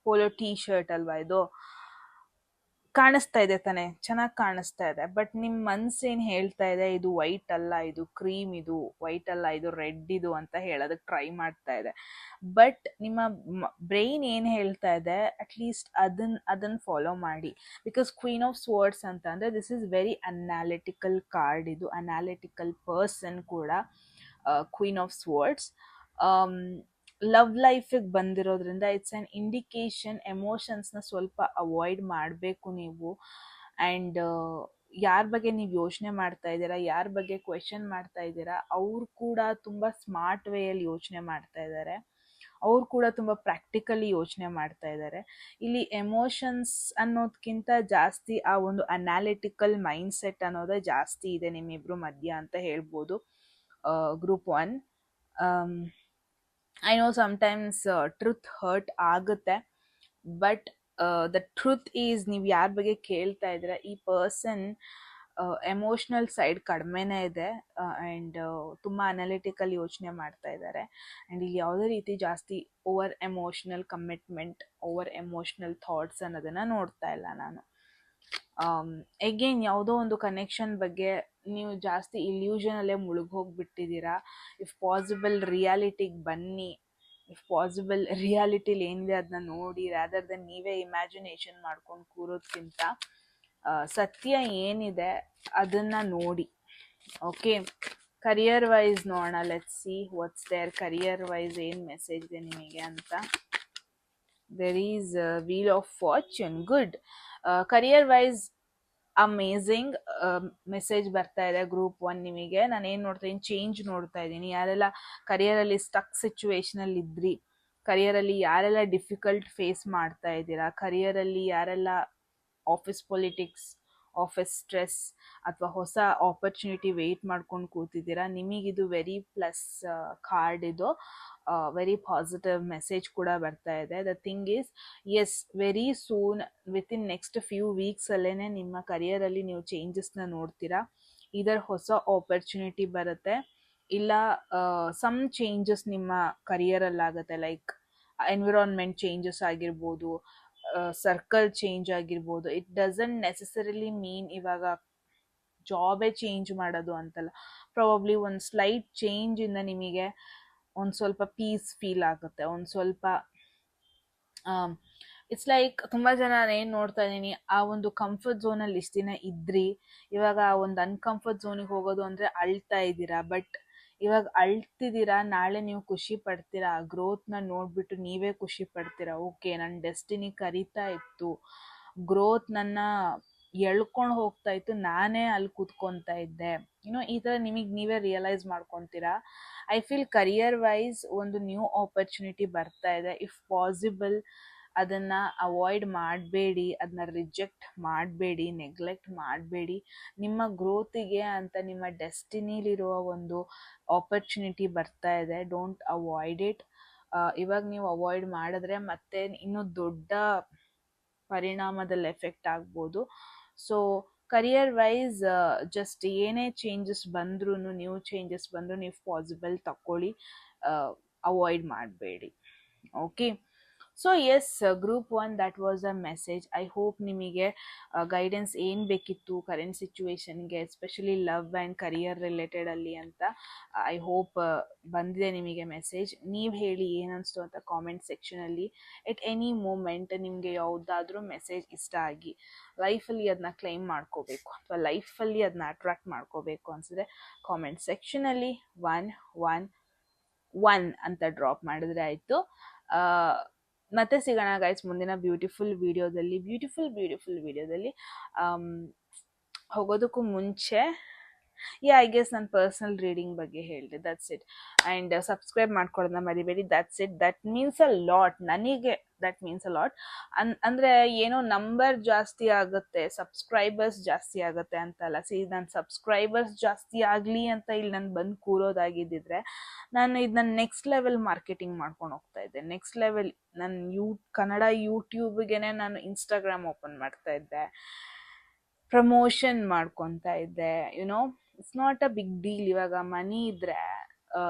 polo T shirt ಅಲ್ವಾ ಇದು, ಕಾಣಿಸ್ತಾ ಇದೆ ತಾನೆ, ಚೆನ್ನಾಗಿ ಕಾಣಿಸ್ತಾ ಇದೆ. ಬಟ್ ನಿಮ್ಮ ಮನ್ಸೇನು ಹೇಳ್ತಾ ಇದೆ, ಇದು ವೈಟ್ ಅಲ್ಲ, ಇದು ಕ್ರೀಮ್, ಇದು ವೈಟ್ ಅಲ್ಲ, ಇದು ರೆಡ್ ಇದು ಅಂತ ಹೇಳೋದಕ್ಕೆ ಟ್ರೈ ಮಾಡ್ತಾ ಇದೆ. ಬಟ್ ನಿಮ್ಮ ಬ್ರೈನ್ ಏನು ಹೇಳ್ತಾ ಇದೆ ಅಟ್ಲೀಸ್ಟ್ ಅದನ್ನು ಫಾಲೋ ಮಾಡಿ. ಬಿಕಾಸ್ ಕ್ವೀನ್ ಆಫ್ ಸ್ವರ್ಡ್ಸ್ ಅಂತ ಅಂದರೆ this is very analytical card. ಇದು ಅನಾಲಿಟಿಕಲ್ ಪರ್ಸನ್ ಕೂಡ ಕ್ವೀನ್ ಆಫ್ ಸ್ವರ್ಡ್ಸ್. ಲವ್ ಲೈಫಿಗೆ ಬಂದಿರೋದ್ರಿಂದ ಇಟ್ಸ್ ಆ್ಯನ್ ಇಂಡಿಕೇಶನ್ ಎಮೋಷನ್ಸ್ನ ಸ್ವಲ್ಪ ಅವಾಯ್ಡ್ ಮಾಡಬೇಕು ನೀವು. ಆ್ಯಂಡ್ ಯಾರ ಬಗ್ಗೆ ನೀವು ಯೋಚನೆ ಮಾಡ್ತಾ ಇದ್ದೀರಾ, ಯಾರ ಬಗ್ಗೆ ಕ್ವೆಶನ್ ಮಾಡ್ತಾ ಇದ್ದೀರಾ, ಅವ್ರು ಕೂಡ ತುಂಬ ಸ್ಮಾರ್ಟ್ ವೇಯಲ್ಲಿ ಯೋಚನೆ ಮಾಡ್ತಾ ಇದ್ದಾರೆ. ಅವ್ರು ಕೂಡ ತುಂಬ ಪ್ರಾಕ್ಟಿಕಲಿ ಯೋಚನೆ ಮಾಡ್ತಾ ಇದ್ದಾರೆ. ಇಲ್ಲಿ ಎಮೋಷನ್ಸ್ ಅನ್ನೋದಕ್ಕಿಂತ ಜಾಸ್ತಿ ಆ ಒಂದು ಅನಾಲಿಟಿಕಲ್ ಮೈಂಡ್ಸೆಟ್ ಅನ್ನೋದೇ ಜಾಸ್ತಿ ಇದೆ ನಿಮ್ಮಿಬ್ರು ಮಧ್ಯ ಅಂತ ಹೇಳ್ಬೋದು. Group 1, I know sometimes truth hurt ಆಗುತ್ತೆ, ಬಟ್ ದ ಟ್ರುತ್ ಈಸ್ ನೀವು ಯಾರ ಬಗ್ಗೆ ಕೇಳ್ತಾ ಇದ್ದೀರಾ ಈ ಪರ್ಸನ್ ಎಮೋಷ್ನಲ್ ಸೈಡ್ ಕಡಿಮೆನೇ ಇದೆ. ಆ್ಯಂಡ್ ತುಂಬ ಅನಾಲಿಟಿಕಲ್ ಯೋಚನೆ ಮಾಡ್ತಾ ಇದ್ದಾರೆ. ಆ್ಯಂಡ್ ಇಲ್ಲಿ ಯಾವುದೇ ರೀತಿ ಜಾಸ್ತಿ over emotional commitment, over emotional thoughts ಅನ್ನೋದನ್ನು ನೋಡ್ತಾ ಇಲ್ಲ ನಾನು. ಎಗೇನ್ ಯಾವುದೋ ಒಂದು ಕನೆಕ್ಷನ್ ಬಗ್ಗೆ ನೀವು ಜಾಸ್ತಿ ಇಲ್ಯೂಷನಲ್ಲೇ ಮುಳುಗೋಗ್ಬಿಟ್ಟಿದ್ದೀರಾ. ಇಫ್ ಪಾಸಿಬಲ್ ರಿಯಾಲಿಟಿಗೆ ಬನ್ನಿ. ಇಫ್ ಪಾಸಿಬಲ್ ರಿಯಾಲಿಟಿಲಿ ಏನಿದೆ ಅದನ್ನ ನೋಡಿ, ರಾದರ್ ದೆನ್ ನೀವೇ ಇಮ್ಯಾಜಿನೇಷನ್ ಮಾಡ್ಕೊಂಡು ಕೂರೋದ್ಕಿಂತ ಸತ್ಯ ಏನಿದೆ ಅದನ್ನ ನೋಡಿ. ಓಕೆ, ಕರಿಯರ್ ವೈಸ್ ನೋಡೋಣ. Let's see what's there. Career wise ಏನು ಮೆಸೇಜ್ ಇದೆ ನಿಮಗೆ ಅಂತ. There is wheel of fortune. Good. Career wise amazing message ಬರ್ತಾ ಇದೆ ಗ್ರೂಪ್ 1 ನಿಮಗೆ. ನಾನು ಏನು ನೋಡ್ತಾ ಇದ್ದೀನಿ, ಚೇಂಜ್ ನೋಡ್ತಾ ಇದ್ದೀನಿ. ಯಾರೆಲ್ಲ ಕರಿಯರಲ್ಲಿ ಸ್ಟಕ್ ಸಿಚುವೇಶನಲ್ಲಿ ಇದ್ರಿ, ಕರಿಯರಲ್ಲಿ ಯಾರೆಲ್ಲ ಡಿಫಿಕಲ್ಟ್ ಫೇಸ್ ಮಾಡ್ತಾ ಇದ್ದೀರಾ, ಕರಿಯರಲ್ಲಿ ಯಾರೆಲ್ಲ ಆಫೀಸ್ ಪೊಲಿಟಿಕ್ಸ್, ಆಫೀಸ್ ಸ್ಟ್ರೆಸ್ ಅಥವಾ ಹೊಸ ಆಪರ್ಚುನಿಟಿ ವೆಯ್ಟ್ ಮಾಡ್ಕೊಂಡು ಕೂತಿದ್ದೀರಾ, ನಿಮಗಿದು ವೆರಿ ಪ್ಲಸ್ ಕಾರ್ಡ್. ಇದು ವೆರಿ ಪಾಸಿಟಿವ್ ಮೆಸೇಜ್ ಕೂಡ ಬರ್ತಾ ಇದೆ. The thing is, yes, very soon, within next few ವೀಕ್ಸಲ್ಲೇ ನಿಮ್ಮ ಕರಿಯರಲ್ಲಿ ನೀವು ಚೇಂಜಸ್ನ ನೋಡ್ತೀರಾ. ಇದರ ಹೊಸ ಆಪರ್ಚುನಿಟಿ ಬರುತ್ತೆ, ಇಲ್ಲ ಸಮ್ ಚೇಂಜಸ್ ನಿಮ್ಮ ಕರಿಯರಲ್ಲಾಗುತ್ತೆ. ಲೈಕ್ ಎನ್ವಿರಾನ್ಮೆಂಟ್ ಚೇಂಜಸ್ ಆಗಿರ್ಬೋದು, ಸರ್ಕಲ್ ಚೇಂಜ್ ಆಗಿರ್ಬೋದು. ಇಟ್ ಡಸಂಟ್ ನೆಸೆಸರಿಲಿ ಮೀನ್ ಇವಾಗ ಜಾಬೇ ಚೇಂಜ್ ಮಾಡೋದು ಅಂತಲ್ಲ. ಪ್ರಾಬಬ್ಲಿ ಒಂದು ಸ್ಲೈಟ್ ಚೇಂಜಿಂದ ನಿಮಗೆ ಒಂದು ಸ್ವಲ್ಪ ಪೀಸ್ ಫೀಲ್ ಆಗುತ್ತೆ, ಒಂದು ಸ್ವಲ್ಪ ಇಟ್ಸ್ ಲೈಕ್ ತುಂಬ ಜನ ಏನು ನೋಡ್ತಾ ಇದ್ದೀನಿ, ಆ ಒಂದು ಕಂಫರ್ಟ್ ಝೋನಲ್ಲಿ ಇಷ್ಟು ದಿನ ಇದ್ರಿ, ಇವಾಗ ಆ ಒಂದು ಅನ್ಕಂಫರ್ಟ್ ಝೋನಿಗೆ ಹೋಗೋದು ಅಂದರೆ ಅಳ್ತಾ ಇದ್ದೀರಾ. ಬಟ್ ಇವಾಗ ಅಳ್ತಿದ್ದೀರಾ, ನಾಳೆ ನೀವು ಖುಷಿ ಪಡ್ತೀರಾ, ಆ ಗ್ರೋತ್ನ ನೋಡಿಬಿಟ್ಟು ನೀವೇ ಖುಷಿ ಪಡ್ತೀರಾ. ಓಕೆ, ನನ್ನ ಡೆಸ್ಟಿನಿ ಕರೀತಾ ಇತ್ತು, ಗ್ರೋತ್ ನನ್ನ ಎಳ್ಕೊಂಡು ಹೋಗ್ತಾ ಇತ್ತು, ನಾನೇ ಅಲ್ಲಿ ಕೂತ್ಕೊತಾ ಇದ್ದೆ, ಈ ಥರ ನಿಮಗೆ ನೀವೇ ರಿಯಲೈಸ್ ಮಾಡ್ಕೊತೀರಾ. ಐ ಫೀಲ್ ಕರಿಯರ್ ವೈಸ್ ಒಂದು ನ್ಯೂ ಆಪರ್ಚುನಿಟಿ ಬರ್ತಾ ಇದೆ. ಇಫ್ ಪಾಸಿಬಲ್ ಅದನ್ನು ಅವಾಯ್ಡ್ ಮಾಡಬೇಡಿ, ಅದನ್ನ ರಿಜೆಕ್ಟ್ ಮಾಡಬೇಡಿ, ನೆಗ್ಲೆಕ್ಟ್ ಮಾಡಬೇಡಿ. ನಿಮ್ಮ ಗ್ರೋತಿಗೆ ಅಂತ ನಿಮ್ಮ ಡೆಸ್ಟಿನಿಲಿರುವ ಒಂದು ಆಪರ್ಚುನಿಟಿ ಬರ್ತಾ ಇದೆ. Don't avoid it. ಇವಾಗ ನೀವು ಅವಾಯ್ಡ್ ಮಾಡಿದ್ರೆ ಮತ್ತೆ ಇನ್ನೂ ದೊಡ್ಡ ಪರಿಣಾಮದಲ್ಲಿ ಎಫೆಕ್ಟ್ ಆಗ್ಬೋದು. ಸೊ ಕರಿಯರ್ ವೈಸ್ ಜಸ್ಟ್ ಏನೇ ಚೇಂಜಸ್ ಬಂದ್ರೂ, ನ್ಯೂ ಚೇಂಜಸ್ ಬಂದರೂ ನೀವು ಪಾಸಿಬಲ್ ತಗೊಳ್ಳಿ, ಅವಾಯ್ಡ್ ಮಾಡಬೇಡಿ. Okay, so yes, group 1 that was a message. I hope ನಿಮಗೆ ಗೈಡೆನ್ಸ್ ಏನು ಬೇಕಿತ್ತು ಕರೆಂಟ್ ಸಿಚುವೇಶನ್ಗೆ, ಎಸ್ಪೆಷಲಿ ಲವ್ ಆ್ಯಂಡ್ ಕರಿಯರ್ ರಿಲೇಟೆಡಲ್ಲಿ ಅಂತ. ಐ ಹೋಪ್ ಬಂದಿದೆ ನಿಮಗೆ ಮೆಸೇಜ್. ನೀವು ಹೇಳಿ ಏನನ್ನಿಸ್ತು ಅಂತ ಕಾಮೆಂಟ್ ಸೆಕ್ಷನಲ್ಲಿ. ಎಟ್ ಎನಿ ಮೂಮೆಂಟ್ ನಿಮಗೆ ಯಾವುದಾದ್ರೂ ಮೆಸೇಜ್ ಇಷ್ಟ ಆಗಿ ಲೈಫಲ್ಲಿ ಅದನ್ನ ಕ್ಲೈಮ್ ಮಾಡ್ಕೋಬೇಕು ಅಥವಾ ಲೈಫಲ್ಲಿ ಅದನ್ನ ಅಟ್ರಾಕ್ಟ್ ಮಾಡ್ಕೋಬೇಕು ಅನಿಸಿದ್ರೆ ಕಾಮೆಂಟ್ ಸೆಕ್ಷನಲ್ಲಿ 111 ಅಂತ ಡ್ರಾಪ್ ಮಾಡಿದ್ರೆ ಆಯಿತು. ಮತ್ತೆ ಸಿಗೋಣ ಗೈಸ್ ಮುಂದಿನ ಬ್ಯೂಟಿಫುಲ್ ವಿಡಿಯೋದಲ್ಲಿ. ಹೋಗೋದಕ್ಕೂ ಮುಂಚೆ ಐ ಗೆಸ್ ನನ್ನ ಪರ್ಸನಲ್ ರೀಡಿಂಗ್ ಬಗ್ಗೆ ಹೇಳಿದೆ. That's it. ಆ್ಯಂಡ್ ಸಬ್ಸ್ಕ್ರೈಬ್ ಮಾಡ್ಕೊಳ್ಳೋದನ್ನ ಮರಿಬೇಡಿ. That's it. That means a lot ನನಗೆ. That means a lot. ಅಂದರೆ ಏನೋ ನಂಬರ್ ಜಾಸ್ತಿ ಆಗುತ್ತೆ, ಸಬ್ಸ್ಕ್ರೈಬರ್ಸ್ ಜಾಸ್ತಿ ಆಗುತ್ತೆ ಅಂತಲ್ಲ. ನನ್ನ ಸಬ್ಸ್ಕ್ರೈಬರ್ಸ್ ಜಾಸ್ತಿ ಆಗಲಿ ಅಂತ ಇಲ್ಲಿ ನಾನು ಬಂದು ಕೂರೋದಾಗಿದ್ದಿದ್ರೆ ನಾನು ಇದನ್ನ ನೆಕ್ಸ್ಟ್ ಲೆವೆಲ್ ಮಾರ್ಕೆಟಿಂಗ್ ಮಾಡ್ಕೊಂಡು ಹೋಗ್ತಾ ಇದ್ದೆ. ನೆಕ್ಸ್ಟ್ ಲೆವೆಲ್ ನನ್ನ ಕನ್ನಡ ಯೂಟ್ಯೂಬ್ಗೆ ನಾನು ಇನ್ಸ್ಟಾಗ್ರಾಮ್ ಓಪನ್ ಮಾಡ್ತಾ ಇದ್ದೆ, ಪ್ರಮೋಷನ್ ಮಾಡ್ಕೊತಾ ಇದ್ದೆ. It's not a big deal. ಇವಾಗ ಮನಿ ಇದ್ರೆ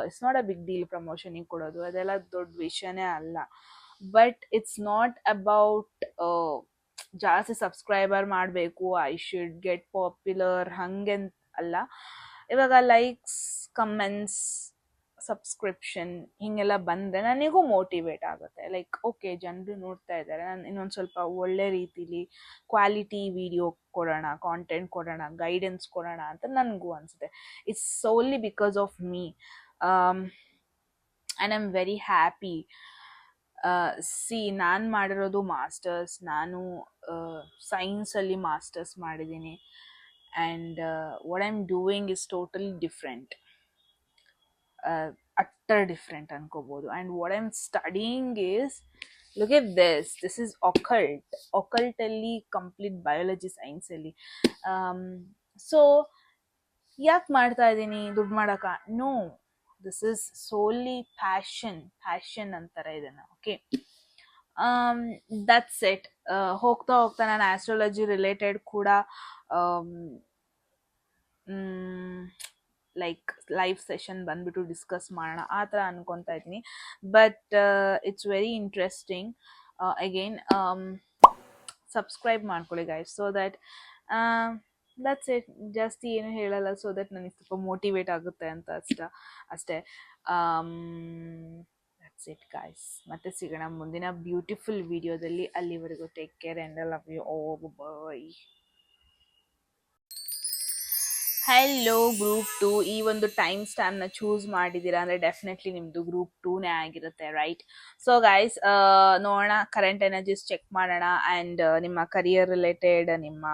it's not a big deal ಪ್ರಮೋಷನಿಗೆ ಕೊಡೋದು, ಅದೆಲ್ಲ ದೊಡ್ಡ ವಿಷಯನೇ ಅಲ್ಲ. ಬಟ್ ಇಟ್ಸ್ ನಾಟ್ ಅಬೌಟ್ ಜಾಸ್ತಿ ಸಬ್ಸ್ಕ್ರೈಬರ್ ಮಾಡಬೇಕು, ಐ ಶುಡ್ ಗೆಟ್ ಪಾಪ್ಯುಲರ್, ಹಂಗೆ ಅಲ್ಲ. ಇವಾಗ ಲೈಕ್ಸ್, ಕಮೆಂಟ್ಸ್, ಸಬ್ಸ್ಕ್ರಿಪ್ಷನ್ ಹಿಂಗೆಲ್ಲ ಬಂದರೆ ನನಗೂ ಮೋಟಿವೇಟ್ ಆಗುತ್ತೆ. ಲೈಕ್ ಓಕೆ, ಜನರು ನೋಡ್ತಾ ಇದ್ದಾರೆ, ನಾನು ಇನ್ನೊಂದು ಸ್ವಲ್ಪ ಒಳ್ಳೆ ರೀತಿಲಿ ಕ್ವಾಲಿಟಿ ವಿಡಿಯೋ ಕೊಡೋಣ, ಕಾಂಟೆಂಟ್ ಕೊಡೋಣ, ಗೈಡೆನ್ಸ್ ಕೊಡೋಣ ಅಂತ ನನಗೂ ಅನಿಸುತ್ತೆ. It's solely because of me and I am very happy. ನಾನು ಮಾಡಿರೋದು ಮಾಸ್ಟರ್ಸ್, ನಾನು ಸೈನ್ಸಲ್ಲಿ ಮಾಸ್ಟರ್ಸ್ ಮಾಡಿದ್ದೀನಿ. And what I am doing is totally different, utter different ಅನ್ಕೋಬೋದು. And what I am studying is, look at this is ಒಕಲ್ಟಲ್ಲಿ complete biology ಸೈನ್ಸಲ್ಲಿ. So ಯಾಕೆ ಮಾಡ್ತಾ ಇದ್ದೀನಿ? ದುಡ್ಡು ಮಾಡೋಕ? No, this is solely passion ಅಂತಾರೆ ಇದನ್ನು. Okay, that's it. ಹೋಗ್ತಾ ನಾನು ಆಸ್ಟ್ರಾಲಜಿ ರಿಲೇಟೆಡ್ ಕೂಡ ಲೈಕ್ ಲೈವ್ ಸೆಷನ್ ಬಂದ್ಬಿಟ್ಟು ಡಿಸ್ಕಸ್ ಮಾಡೋಣ ಆ ಥರ ಅನ್ಕೊತಾ ಇದ್ದೀನಿ. But it's very interesting. Again subscribe ಮಾಡ್ಕೊಳ್ಳಿ guys, so that that's it. ಜಾಸ್ತಿ ಏನು ಹೇಳಲ್ಲ, ಸೊ ದಟ್ ನನಗೆ ಸ್ವಲ್ಪ ಮೋಟಿವೇಟ್ ಆಗುತ್ತೆ ಅಂತ ಅಷ್ಟೇ. That's it guys. ಮತ್ತೆ ಸಿಗೋಣ ಮುಂದಿನ ಬ್ಯೂಟಿಫುಲ್ ವಿಡಿಯೋದಲ್ಲಿ. ಅಲ್ಲಿವರೆಗೂ take care and I love you. Bye. Hello group 2. ಈ ಒಂದು ಟೈಮ್ ಸ್ಟ್ಯಾಂಪ್ನ ಚೂಸ್ ಮಾಡಿದ್ದೀರಾ ಅಂದರೆ ಡೆಫಿನೆಟ್ಲಿ ನಿಮ್ಮದು ಗ್ರೂಪ್ 2ನೇ ಆಗಿರುತ್ತೆ, ರೈಟ್? ಸೊ ಗೈಸ್, ನೋಡೋಣ, ಕರೆಂಟ್ ಎನರ್ಜೀಸ್ ಚೆಕ್ ಮಾಡೋಣ. ಆ್ಯಂಡ್ ನಿಮ್ಮ ಕರಿಯರ್ ರಿಲೇಟೆಡ್, ನಿಮ್ಮ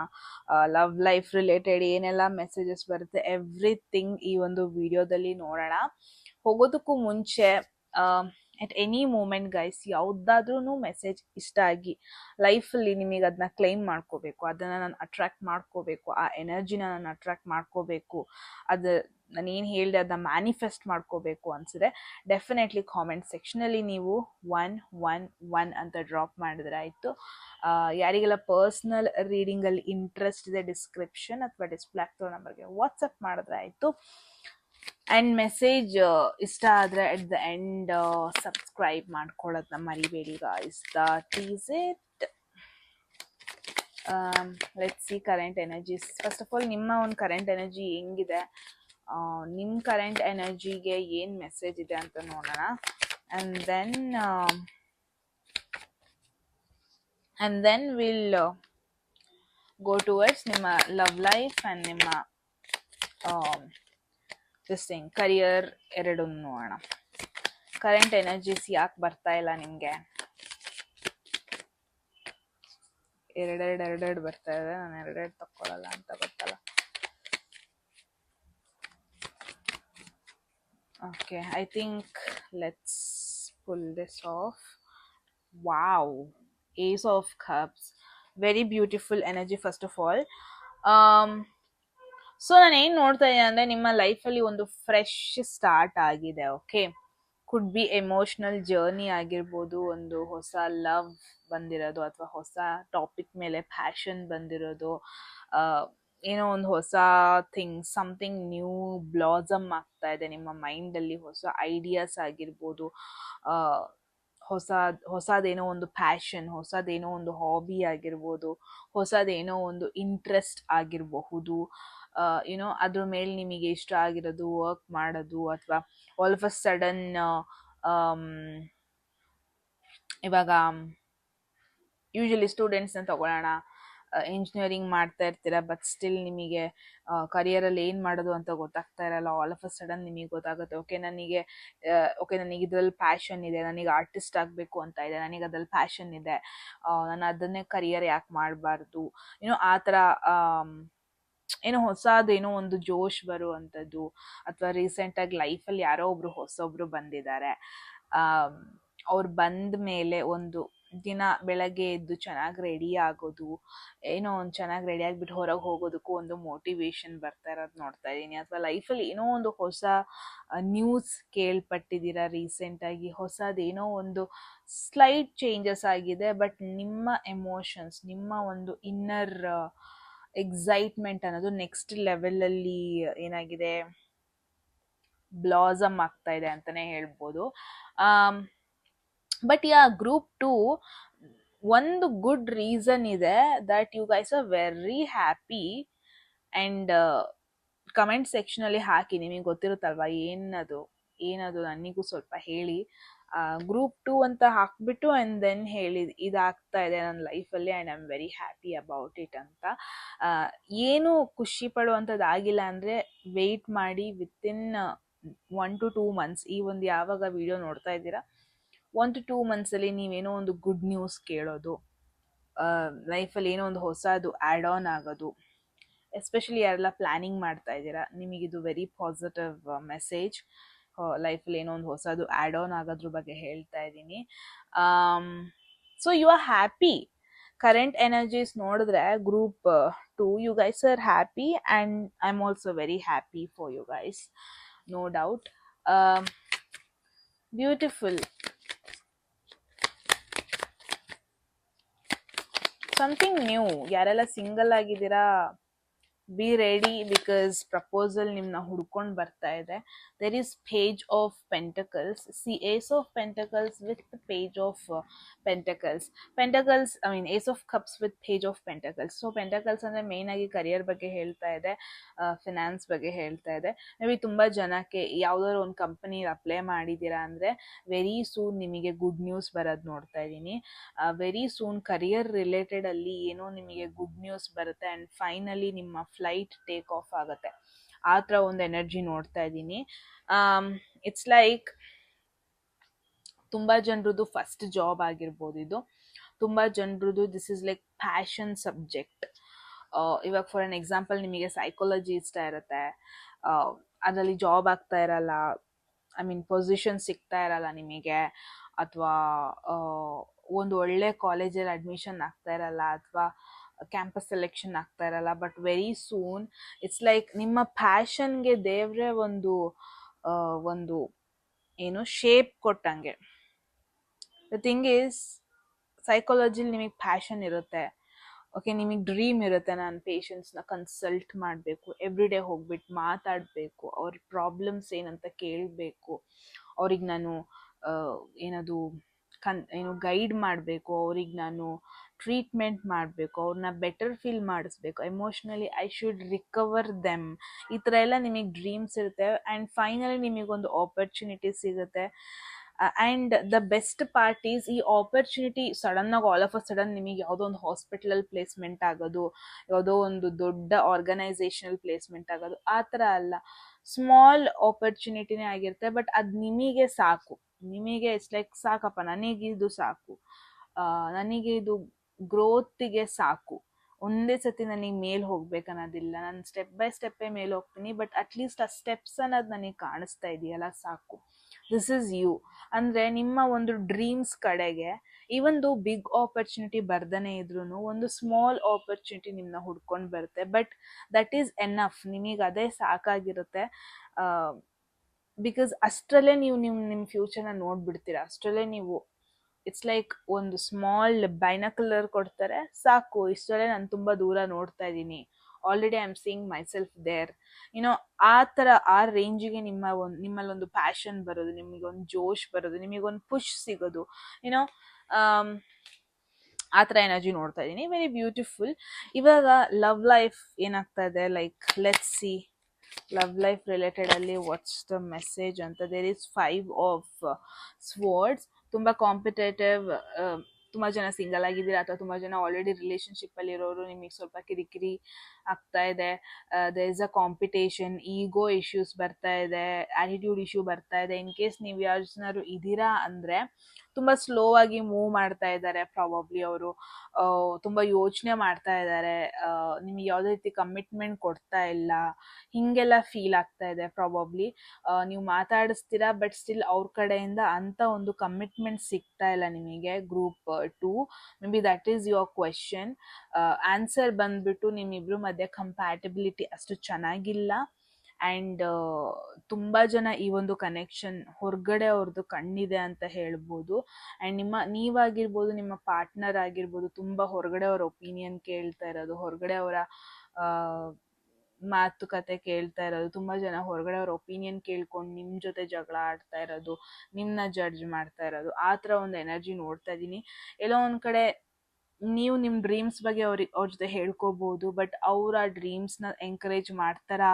ಲವ್ ಲೈಫ್ ರಿಲೇಟೆಡ್ ಏನೆಲ್ಲ ಮೆಸೇಜಸ್ ಬರುತ್ತೆ, ಎವ್ರಿಥಿಂಗ್ ಈ ಒಂದು ವಿಡಿಯೋದಲ್ಲಿ ನೋಡೋಣ. ಹೋಗೋದಕ್ಕೂ ಮುಂಚೆ ಎಟ್ ಎನಿ ಮೂಮೆಂಟ್ ಗೈಸ್, ಯಾವುದಾದ್ರೂ ಮೆಸೇಜ್ ಇಷ್ಟ ಆಗಿ ಲೈಫಲ್ಲಿ ನಿಮಗೆ ಅದನ್ನ ಕ್ಲೈಮ್ ಮಾಡ್ಕೋಬೇಕು, ಅದನ್ನು ನಾನು ಅಟ್ರಾಕ್ಟ್ ಮಾಡ್ಕೋಬೇಕು, ಆ ಎನರ್ಜಿನ ನಾನು ಅಟ್ರಾಕ್ಟ್ ಮಾಡ್ಕೋಬೇಕು, ಅದು ನಾನು ಏನು ಹೇಳಿದೆ ಅದನ್ನ ಮ್ಯಾನಿಫೆಸ್ಟ್ ಮಾಡ್ಕೋಬೇಕು ಅನ್ಸಿದ್ರೆ ಡೆಫಿನೆಟ್ಲಿ ಕಾಮೆಂಟ್ ಸೆಕ್ಷನಲ್ಲಿ ನೀವು 111 ಅಂತ ಡ್ರಾಪ್ ಮಾಡಿದ್ರೆ ಆಯಿತು. ಯಾರಿಗೆಲ್ಲ ಪರ್ಸ್ನಲ್ ರೀಡಿಂಗಲ್ಲಿ ಇಂಟ್ರೆಸ್ಟ್ ಇದೆ ಡಿಸ್ಕ್ರಿಪ್ಷನ್ ಅಥವಾ ಡಿಸ್ಪ್ಲೇ ಆಗ್ತಿರೋ ನಂಬರ್ಗೆ ವಾಟ್ಸಪ್ ಮಾಡಿದ್ರೆ ಆಯಿತು. ಆ್ಯಂಡ್ ಮೆಸೇಜ್ ಇಷ್ಟ ಆದರೆ ಎಟ್ ದ ಎಂಡ್ ಸಬ್ಸ್ಕ್ರೈಬ್ ಮಾಡ್ಕೊಳ್ಳೋದನ್ನ ಮರಿಬೇಡಿ guys. That is it. Let's see current energies. First of all ನಿಮ್ಮ ಒಂದು ಕರೆಂಟ್ ಎನರ್ಜಿ ಹೆಂಗಿದೆ, ನಿಮ್ಮ ಕರೆಂಟ್ ಎನರ್ಜಿಗೆ ಏನು ಮೆಸೇಜ್ ಇದೆ ಅಂತ ನೋಡೋಣ. And then will go towards ನಿಮ್ಮ ಲವ್ ಲೈಫ್ ಆ್ಯಂಡ್ ನಿಮ್ಮ ದಿಸ್ ಥಿಂಗ್ ಕರಿಯರ್ ಎರಡು ನೋಡೋಣ. ಕರೆಂಟ್ ಎನರ್ಜೀಸ್ ಯಾಕೆ ಬರ್ತಾ ಇಲ್ಲ ನಿಮಗೆ? ಎರಡೆರಡು ಬರ್ತಾ ಇದೆ. ನಾನು ಎರಡೆರಡು ತಕ್ಕೊಳ್ಳಲ್ಲ ಅಂತ ಗೊತ್ತಲ್ಲ. Okay, I think let's pull this off. Wow, Ace of Cups, very beautiful energy first of all. So ನಾನು ಏನು ನೋಡ್ತಾ ಇದ್ದೀನಿ ಅಂದರೆ ನಿಮ್ಮ ಲೈಫಲ್ಲಿ ಒಂದು ಫ್ರೆಶ್ ಸ್ಟಾರ್ಟ್ ಆಗಿದೆ. Okay, could be emotional journey ಆಗಿರ್ಬೋದು, ಒಂದು ಹೊಸ ಲವ್ ಬಂದಿರೋದು ಅಥವಾ ಹೊಸ ಟಾಪಿಕ್ ಮೇಲೆ ಪ್ಯಾಷನ್ ಬಂದಿರೋದು, ಏನೋ ಒಂದು ಹೊಸ ಸಮಥಿಂಗ್ ನ್ಯೂ ಬ್ಲಾಸಮ್ ಆಗ್ತಾ ಇದೆ ನಿಮ್ಮ ಮೈಂಡಲ್ಲಿ. ಹೊಸ ಐಡಿಯಾಸ್ ಆಗಿರ್ಬೋದು, ಹೊಸದೇನೋ ಒಂದು ಪ್ಯಾಷನ್, ಹೊಸದೇನೋ ಒಂದು ಹಾಬಿ ಆಗಿರ್ಬೋದು, ಹೊಸದೇನೋ ಒಂದು ಇಂಟ್ರೆಸ್ಟ್ ಆಗಿರಬಹುದು. ಏನೋ ಅದ್ರ ಮೇಲೆ ನಿಮಗೆ ಇಷ್ಟ ಆಗಿರೋದು, ವರ್ಕ್ ಮಾಡೋದು, ಅಥವಾ ಆಲ್ ಆಫ್ ಅ ಸಡನ್ ಇವಾಗ ಯೂಶಲಿ ಸ್ಟೂಡೆಂಟ್ಸ್ನ ತಗೊಳ್ಳೋಣ, ಇಂಜಿನಿಯರಿಂಗ್ ಮಾಡ್ತಾ ಇರ್ತೀರ, ಬಟ್ ಸ್ಟಿಲ್ ನಿಮಗೆ ಕರಿಯರಲ್ಲಿ ಏನು ಮಾಡೋದು ಅಂತ ಗೊತ್ತಾಗ್ತಾ ಇರಲ್ಲ. ಆಲ್ ಆಫ್ ಅ ಸಡನ್ ನಿಮಗೆ ಗೊತ್ತಾಗುತ್ತೆ, ಓಕೆ ನನಗೆ ಇದರಲ್ಲಿ ಪ್ಯಾಷನ್ ಇದೆ, ನನಗೆ ಆರ್ಟಿಸ್ಟ್ ಆಗಬೇಕು ಅಂತ ಇದೆ, ನನಗೆ ಅದ್ರಲ್ಲಿ ಪ್ಯಾಷನ್ ಇದೆ, ನಾನು ಅದನ್ನೇ ಕರಿಯರ್ ಯಾಕೆ ಮಾಡಬಾರ್ದು, ಏನೋ ಆ ಥರ ಏನೋ ಹೊಸದೇನೋ ಒಂದು ಜೋಶ್ ಬರುವಂಥದ್ದು. ಅಥವಾ ರೀಸೆಂಟಾಗಿ ಲೈಫಲ್ಲಿ ಯಾರೋ ಹೊಸೊಬ್ರು ಬಂದಿದ್ದಾರೆ, ಅವ್ರು ಬಂದ ಮೇಲೆ ಒಂದು ದಿನ ಬೆಳಗ್ಗೆ ಎದ್ದು ಚೆನ್ನಾಗಿ ರೆಡಿ ಆಗೋದು, ಏನೋ ಒಂದು ಚೆನ್ನಾಗಿ ರೆಡಿ ಆಗಿಬಿಟ್ಟು ಹೊರಗೆ ಹೋಗೋದಕ್ಕೂ ಒಂದು ಮೋಟಿವೇಶನ್ ಬರ್ತಾ ಇರೋದು ನೋಡ್ತಾ ಇದ್ದೀನಿ. ಅಥವಾ ಲೈಫಲ್ಲಿ ಏನೋ ಒಂದು ಹೊಸ ನ್ಯೂಸ್ ಕೇಳ್ಪಟ್ಟಿದ್ದೀರಾ ರೀಸೆಂಟಾಗಿ, ಹೊಸದೇನೋ ಒಂದು ಸ್ಲೈಟ್ ಚೇಂಜಸ್ ಆಗಿದೆ, ಬಟ್ ನಿಮ್ಮ ಎಮೋಷನ್ಸ್, ನಿಮ್ಮ ಒಂದು ಇನ್ನರ್ ಎಕ್ಸೈಟ್ಮೆಂಟ್ ಅನ್ನೋದು ನೆಕ್ಸ್ಟ್ ಲೆವೆಲಲ್ಲಿ ಏನಾಗಿದೆ, ಬ್ಲಾಸಮ್ ಆಗ್ತಾ ಇದೆ ಅಂತಲೇ ಹೇಳ್ಬೋದು. ಬಟ್ ಗ್ರೂಪ್ 2 ಒಂದು ಗುಡ್ ರೀಸನ್ ಇದೆ that you guys are very happy. And comment ಸೆಕ್ಷನಲ್ಲಿ ಹಾಕಿ, ನಿಮಗೆ ಗೊತ್ತಿರುತ್ತಲ್ವ ಏನದು ನನಗೂ ಸ್ವಲ್ಪ ಹೇಳಿ. ಗ್ರೂಪ್ 2 ಅಂತ ಹಾಕ್ಬಿಟ್ಟು ಆ್ಯಂಡ್ ದೆನ್ ಹೇಳಿ ಇದಾಗ್ತಾ ಇದೆ ನನ್ನ ಲೈಫಲ್ಲಿ and I am very happy about it ಅಂತ. ಏನು ಖುಷಿ ಪಡುವಂಥದ್ದು ಆಗಿಲ್ಲ ಅಂದರೆ ವೆಯ್ಟ್ ಮಾಡಿ, ವಿತಿನ್ 1 to 2 months, ಈ ಒಂದು ಯಾವಾಗ ವಿಡಿಯೋ ನೋಡ್ತಾ ಇದ್ದೀರಾ 1 to 2 monthsಲ್ಲಿ ನೀವೇನೋ ಒಂದು ಗುಡ್ ನ್ಯೂಸ್ ಕೇಳೋದು, ಲೈಫಲ್ಲಿ ಏನೋ ಒಂದು ಹೊಸದು ಆ್ಯಡ್ ಆನ್ ಆಗೋದು, ಎಸ್ಪೆಷಲಿ ಯಾರೆಲ್ಲ ಪ್ಲ್ಯಾನಿಂಗ್ ಮಾಡ್ತಾ ಇದ್ದೀರಾ, ನಿಮಗಿದು ವೆರಿ ಪಾಸಿಟಿವ್ ಮೆಸೇಜ್. ಲೈಫಲ್ಲಿ ಏನೋ ಒಂದು ಹೊಸದು ಆ್ಯಡ್ ಆನ್ ಆಗೋದ್ರ ಬಗ್ಗೆ ಹೇಳ್ತಾ ಇದ್ದೀನಿ. So you are happy. Current energies ನೋಡಿದ್ರೆ group 2 you guys are happy and I am also very happy for you guys, no doubt. Beautiful. Something new. ಯಾರೆಲ್ಲ ಸಿಂಗಲ್ ಆಗಿದ್ದೀರಾ, ಬಿ ರೆಡಿ, ಬಿಕಾಸ್ ಪ್ರಪೋಸಲ್ ನಿಮ್ಮನ್ನ ಹುಡ್ಕೊಂಡು ಬರ್ತಾ ಇದೆ. There is page of pentacles. See ace of pentacles with page of pentacles. Ace of cups with page of pentacles. So pentacles ಅಂದರೆ ಮೇಯ್ನಾಗಿ career ಬಗ್ಗೆ ಹೇಳ್ತಾ ಇದೆ, ಫಿನಾನ್ಸ್ ಬಗ್ಗೆ ಹೇಳ್ತಾ ಇದೆ. ಮೇ ಬಿ ತುಂಬ ಜನಕ್ಕೆ ಯಾವುದಾದ್ರು ಒಂದು ಕಂಪನಿ ಅಪ್ಲೈ ಮಾಡಿದ್ದೀರಾ ಅಂದರೆ ವೆರಿ ಸೂನ್ ನಿಮಗೆ ಗುಡ್ ನ್ಯೂಸ್ ಬರೋದು ನೋಡ್ತಾ ಇದ್ದೀನಿ. ವೆರಿ ಸೂನ್ ಕರಿಯರ್ ರಿಲೇಟೆಡಲ್ಲಿ ಏನೋ ನಿಮಗೆ ಗುಡ್ ನ್ಯೂಸ್ ಬರುತ್ತೆ ಆ್ಯಂಡ್ ಫೈನಲಿ ನಿಮ್ಮ ಫ್ಲೈಟ್ ಟೇಕ್ ಆಫ್ ಆಗುತ್ತೆ. ಆ ಥರ ಒಂದು ಎನರ್ಜಿ ನೋಡ್ತಾ ಇದ್ದೀನಿ. ಇಟ್ಸ್ ಲೈಕ್ ತುಂಬ ಜನರದ್ದು ಫಸ್ಟ್ ಜಾಬ್ ಆಗಿರ್ಬೋದು ಇದು. ತುಂಬ ಜನರದ್ದು this is like passion subject. ಇವಾಗ ಫಾರ್ ಎನ್ ಎಕ್ಸಾಂಪಲ್ ನಿಮಗೆ ಸೈಕಾಲಜಿ ಇಷ್ಟ ಇರುತ್ತೆ, ಅದರಲ್ಲಿ ಜಾಬ್ ಆಗ್ತಾ ಇರಲ್ಲ, ಐ ಮೀನ್ ಪೊಸಿಷನ್ ಸಿಗ್ತಾ ಇರಲ್ಲ ನಿಮಗೆ, ಅಥವಾ ಒಂದು ಒಳ್ಳೆ ಕಾಲೇಜಲ್ಲಿ ಅಡ್ಮಿಷನ್ ಆಗ್ತಾ ಇರಲ್ಲ, ಅಥವಾ ಕ್ಯಾಂಪಸ್ ಸೆಲೆಕ್ಷನ್ ಆಗ್ತಾ ಇರಲ್ಲ. But very soon it's like ನಿಮ್ಮ ಪ್ಯಾಷನ್ಗೆ ದೇವ್ರೆ ಒಂದು ಏನು ಶೇಪ್ ಕೊಟ್ಟಂಗೆ. ದ ಥಿಂಗ್ ಈಸ್, ಸೈಕಾಲಜಿಲಿ ನಿಮಗೆ ಪ್ಯಾಷನ್ ಇರುತ್ತೆ, ಓಕೆ, ನಿಮಗೆ ಡ್ರೀಮ್ ಇರುತ್ತೆ, ನಾನು ಪೇಷಂಟ್ಸ್ನ ಕನ್ಸಲ್ಟ್ ಮಾಡಬೇಕು, ಎವ್ರಿ ಡೇ ಹೋಗ್ಬಿಟ್ಟು ಮಾತಾಡಬೇಕು, ಅವ್ರ ಪ್ರಾಬ್ಲಮ್ಸ್ ಏನಂತ ಕೇಳಬೇಕು, ಅವ್ರಿಗೆ ನಾನು ಏನದು ಏನು ಗೈಡ್ ಮಾಡಬೇಕು, ಅವ್ರಿಗೆ ನಾನು ಟ್ರೀಟ್ಮೆಂಟ್ ಮಾಡಬೇಕು, ಅವ್ರನ್ನ ಬೆಟರ್ ಫೀಲ್ ಮಾಡಿಸ್ಬೇಕು, emotionally I should recover them. ಈ ಥರ ಎಲ್ಲ ನಿಮಗೆ ಡ್ರೀಮ್ಸ್ ಇರುತ್ತೆ. ಆ್ಯಂಡ್ ಫೈನಲಿ ನಿಮಗೊಂದು ಆಪರ್ಚುನಿಟಿ ಸಿಗುತ್ತೆ. And the best part is, ಈ ಆಪರ್ಚುನಿಟಿ ಸಡನ್ನಾಗಿ ಆಲ್ ಆಫ್ ಅ ಸಡನ್ ನಿಮಗೆ ಯಾವುದೋ ಒಂದು ಹಾಸ್ಪಿಟಲಲ್ಲಿ ಪ್ಲೇಸ್ಮೆಂಟ್ ಆಗೋದು, ಯಾವುದೋ ಒಂದು ದೊಡ್ಡ ಆರ್ಗನೈಸೇಷನಲ್ ಪ್ಲೇಸ್ಮೆಂಟ್ ಆಗೋದು ಆ ಥರ ಅಲ್ಲ. ಸ್ಮಾಲ್ ಆಪರ್ಚುನಿಟಿನೇ ಆಗಿರುತ್ತೆ, ಬಟ್ ಅದು ನಿಮಗೆ ಸಾಕು. ನಿಮಗೆ ಇಟ್ಸ್ ಲೈಕ್ ಸಾಕಪ್ಪ, ನನಗಿದು ಸಾಕು, ನನಗೆ ಇದು ಗ್ರೋತಿಗೆ ಸಾಕು, ಒಂದೇ ಸತಿ ನನಗೆ ಮೇಲೆ ಹೋಗ್ಬೇಕು ಅನ್ನೋದಿಲ್ಲ, ನಾನು ಸ್ಟೆಪ್ ಬೈ ಸ್ಟೆಪ್ಪೇ ಮೇಲೆ ಹೋಗ್ತೀನಿ, ಬಟ್ ಅಟ್ಲೀಸ್ಟ್ ಆ ಸ್ಟೆಪ್ಸ್ ಅನ್ನೋದು ನನಗೆ ಕಾಣಿಸ್ತಾ ಇದೆಯಲ್ಲ ಸಾಕು. This is you. ಅಂದರೆ ನಿಮ್ಮ ಒಂದು ಡ್ರೀಮ್ಸ್ ಕಡೆಗೆ ಈವನ್ ದೋ ಬಿಗ್ ಆಪರ್ಚುನಿಟಿ ಬರ್ದೇ ಇದ್ರೂ ಒಂದು ಸ್ಮಾಲ್ ಆಪರ್ಚುನಿಟಿ ನಿಮ್ಮನ್ನ ಹುಡ್ಕೊಂಡು ಬರುತ್ತೆ, ಬಟ್ ದಟ್ ಈಸ್ ಎನಫ್. ನಿಮಗೆ ಅದೇ ಸಾಕಾಗಿರುತ್ತೆ. ಬಿಕಾಸ್ ಅಷ್ಟರಲ್ಲೇ ನೀವು ನಿಮ್ಮ ಫ್ಯೂಚರ್ನ ನೋಡ್ಬಿಡ್ತೀರ. ಅಷ್ಟರಲ್ಲೇ ನೀವು ಇಟ್ಸ್ ಲೈಕ್ ಒಂದು ಸ್ಮಾಲ್ ಬೈನಾಕ್ಯುಲರ್ ಕೊಡ್ತಾರೆ, ಸಾಕು, ಇಷ್ಟರಲ್ಲೇ ನಾನು ತುಂಬ ದೂರ ನೋಡ್ತಾ ಇದ್ದೀನಿ, already I am seeing myself there. You know ಆ ಥರ ಆ ರೇಂಜಿಗೆ ನಿಮ್ಮಲ್ಲೊಂದು ಪ್ಯಾಷನ್ ಬರೋದು, ನಿಮಗೊಂದು ಜೋಶ್ ಬರೋದು, ನಿಮಗೊಂದು ಪುಷ್ ಸಿಗೋದು, ಯುನೋ ಆ ಥರ ಎನರ್ಜಿ ನೋಡ್ತಾ ಇದ್ದೀನಿ. Very beautiful. ಇವಾಗ ಲವ್ ಲೈಫ್ ಏನಾಗ್ತಾ ಇದೆ, like let's see love life related ಅಲ್ಲಿ ವಾಟ್ಸ್ ದ ಮೆಸೇಜ್ ಅಂತ. There is 5 of swords. ತುಂಬ ಕಾಂಪಿಟೇಟಿವ್, ತುಂಬ ಜನ ಸಿಂಗಲ್ ಆಗಿದ್ದೀರಾ, ಅಥವಾ ತುಂಬ ಜನ ಆಲ್ರೆಡಿ ರಿಲೇಷನ್ಶಿಪ್ಪಲ್ಲಿ ಇರೋರು, ನಿಮಗೆ ಸ್ವಲ್ಪ ಕಿರಿಕಿರಿ ಆಗ್ತಾ ಇದೆ. There is a competition, ego issues ಬರ್ತಾ ಇದೆ, ಆ್ಯಟಿಟ್ಯೂಡ್ ಇಶ್ಯೂ ಬರ್ತಾ ಇದೆ. ಇನ್ ಕೇಸ್ ನೀವು ಯಾರು ಇದ್ದೀರಾ ಅಂದರೆ ತುಂಬ ಸ್ಲೋ ಆಗಿ ಮೂವ್ ಮಾಡ್ತಾ ಇದ್ದಾರೆ. ಪ್ರಾಬಬ್ಲಿ ಅವರು ತುಂಬ ಯೋಚನೆ ಮಾಡ್ತಾ ಇದ್ದಾರೆ, ನಿಮಗೆ ಯಾವುದೇ ರೀತಿ ಕಮಿಟ್ಮೆಂಟ್ ಕೊಡ್ತಾ ಇಲ್ಲ, ಹೀಗೆಲ್ಲ ಫೀಲ್ ಆಗ್ತಾ ಇದೆ. ಪ್ರಾಬಬ್ಲಿ ನೀವು ಮಾತಾಡಿಸ್ತೀರಾ, ಬಟ್ ಸ್ಟಿಲ್ ಅವ್ರ ಕಡೆಯಿಂದ ಅಂಥ ಒಂದು ಕಮಿಟ್ಮೆಂಟ್ ಸಿಗ್ತಾ ಇಲ್ಲ ನಿಮಗೆ. Group 2 may be that is your question. Answer ಬಂದ್ಬಿಟ್ಟು ನಿಮ್ಮಿಬ್ರು ಮಧ್ಯೆ ಕಂಪ್ಯಾಟಿಬಿಲಿಟಿ ಅಷ್ಟು ಚೆನ್ನಾಗಿಲ್ಲ. ಆ್ಯಂಡ್ ತುಂಬ ಜನ ಈ ಒಂದು ಕನೆಕ್ಷನ್ ಹೊರಗಡೆ ಅವ್ರದ್ದು ಕಣ್ಣಿದೆ ಅಂತ ಹೇಳ್ಬೋದು. ಆ್ಯಂಡ್ ನೀವಾಗಿರ್ಬೋದು, ನಿಮ್ಮ ಪಾರ್ಟ್ನರ್ ಆಗಿರ್ಬೋದು, ತುಂಬ ಹೊರಗಡೆ ಅವ್ರ ಒಪಿನಿಯನ್ ಕೇಳ್ತಾ ಇರೋದು, ಹೊರಗಡೆ ಅವರ ಮಾತುಕತೆ ಕೇಳ್ತಾ ಇರೋದು, ತುಂಬ ಜನ ಹೊರಗಡೆ ಅವ್ರ ಒಪಿನಿಯನ್ ಕೇಳ್ಕೊಂಡು ನಿಮ್ಮ ಜೊತೆ ಜಗಳ ಆಡ್ತಾ ಇರೋದು, ನಿಮ್ಮನ್ನ ಜಡ್ಜ್ ಮಾಡ್ತಾ ಇರೋದು, ಆ ಥರ ಒಂದು ಎನರ್ಜಿ ನೋಡ್ತಾ ಇದ್ದೀನಿ. ಎಲ್ಲೋ ಒಂದು ಕಡೆ ನೀವು ನಿಮ್ಮ ಡ್ರೀಮ್ಸ್ ಬಗ್ಗೆ ಅವ್ರ ಜೊತೆ ಹೇಳ್ಕೋಬೋದು, ಬಟ್ ಅವ್ರ ಆ ಡ್ರೀಮ್ಸ್ನ ಎಂಕರೇಜ್ ಮಾಡ್ತಾರಾ?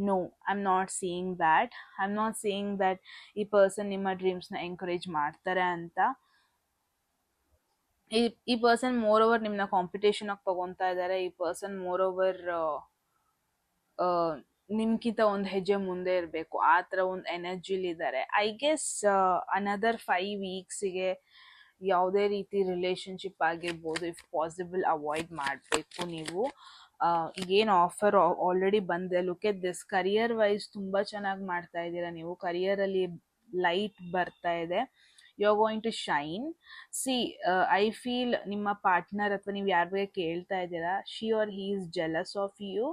No, I am not seeing that. I am not seeing that ಈ ಪರ್ಸನ್ ನಿಮ್ಮ ಡ್ರೀಮ್ಸ್ನ ಎಂಕರೇಜ್ ಮಾಡ್ತಾರೆ ಅಂತ. ಈ ಪರ್ಸನ್ ಮೋರ್ ಓವರ್ ನಿಮ್ಮನ್ನ ಕಾಂಪಿಟೇಷನಾಗಿ ತೊಗೊತಾ ಇದ್ದಾರೆ. ಈ ಪರ್ಸನ್ ಮೋರ್ ಓವರ್ ನಿಮ್ಗಿಂತ ಒಂದು ಹೆಜ್ಜೆ ಮುಂದೆ ಇರಬೇಕು, ಆ ಥರ ಒಂದು ಎನರ್ಜಿಲಿದ್ದಾರೆ. ಐ ಗೆಸ್ ಅನದರ್ 5 ವೀಕ್ಸಿಗೆ ಯಾವುದೇ ರೀತಿ ರಿಲೇಷನ್ಶಿಪ್ ಆಗಿರ್ಬೋದು, ಇಫ್ ಪಾಸಿಬಲ್ ಅವಾಯ್ಡ್ ಮಾಡಬೇಕು ನೀವು. ಈಗೇನು ಆಫರ್ ಆಲ್ರೆಡಿ ಬಂದಿದೆ, look at this. Career wise ತುಂಬ ಚೆನ್ನಾಗಿ ಮಾಡ್ತಾ ಇದ್ದೀರಾ ನೀವು. ಕರಿಯರಲ್ಲಿ ಲೈಟ್ ಬರ್ತಾ ಇದೆ, you are going to shine. See, I feel ನಿಮ್ಮ ಪಾರ್ಟ್ನರ್ ಅಥವಾ ನೀವು ಯಾರ ಬಗ್ಗೆ ಕೇಳ್ತಾ ಇದ್ದೀರಾ, she or he is jealous of you.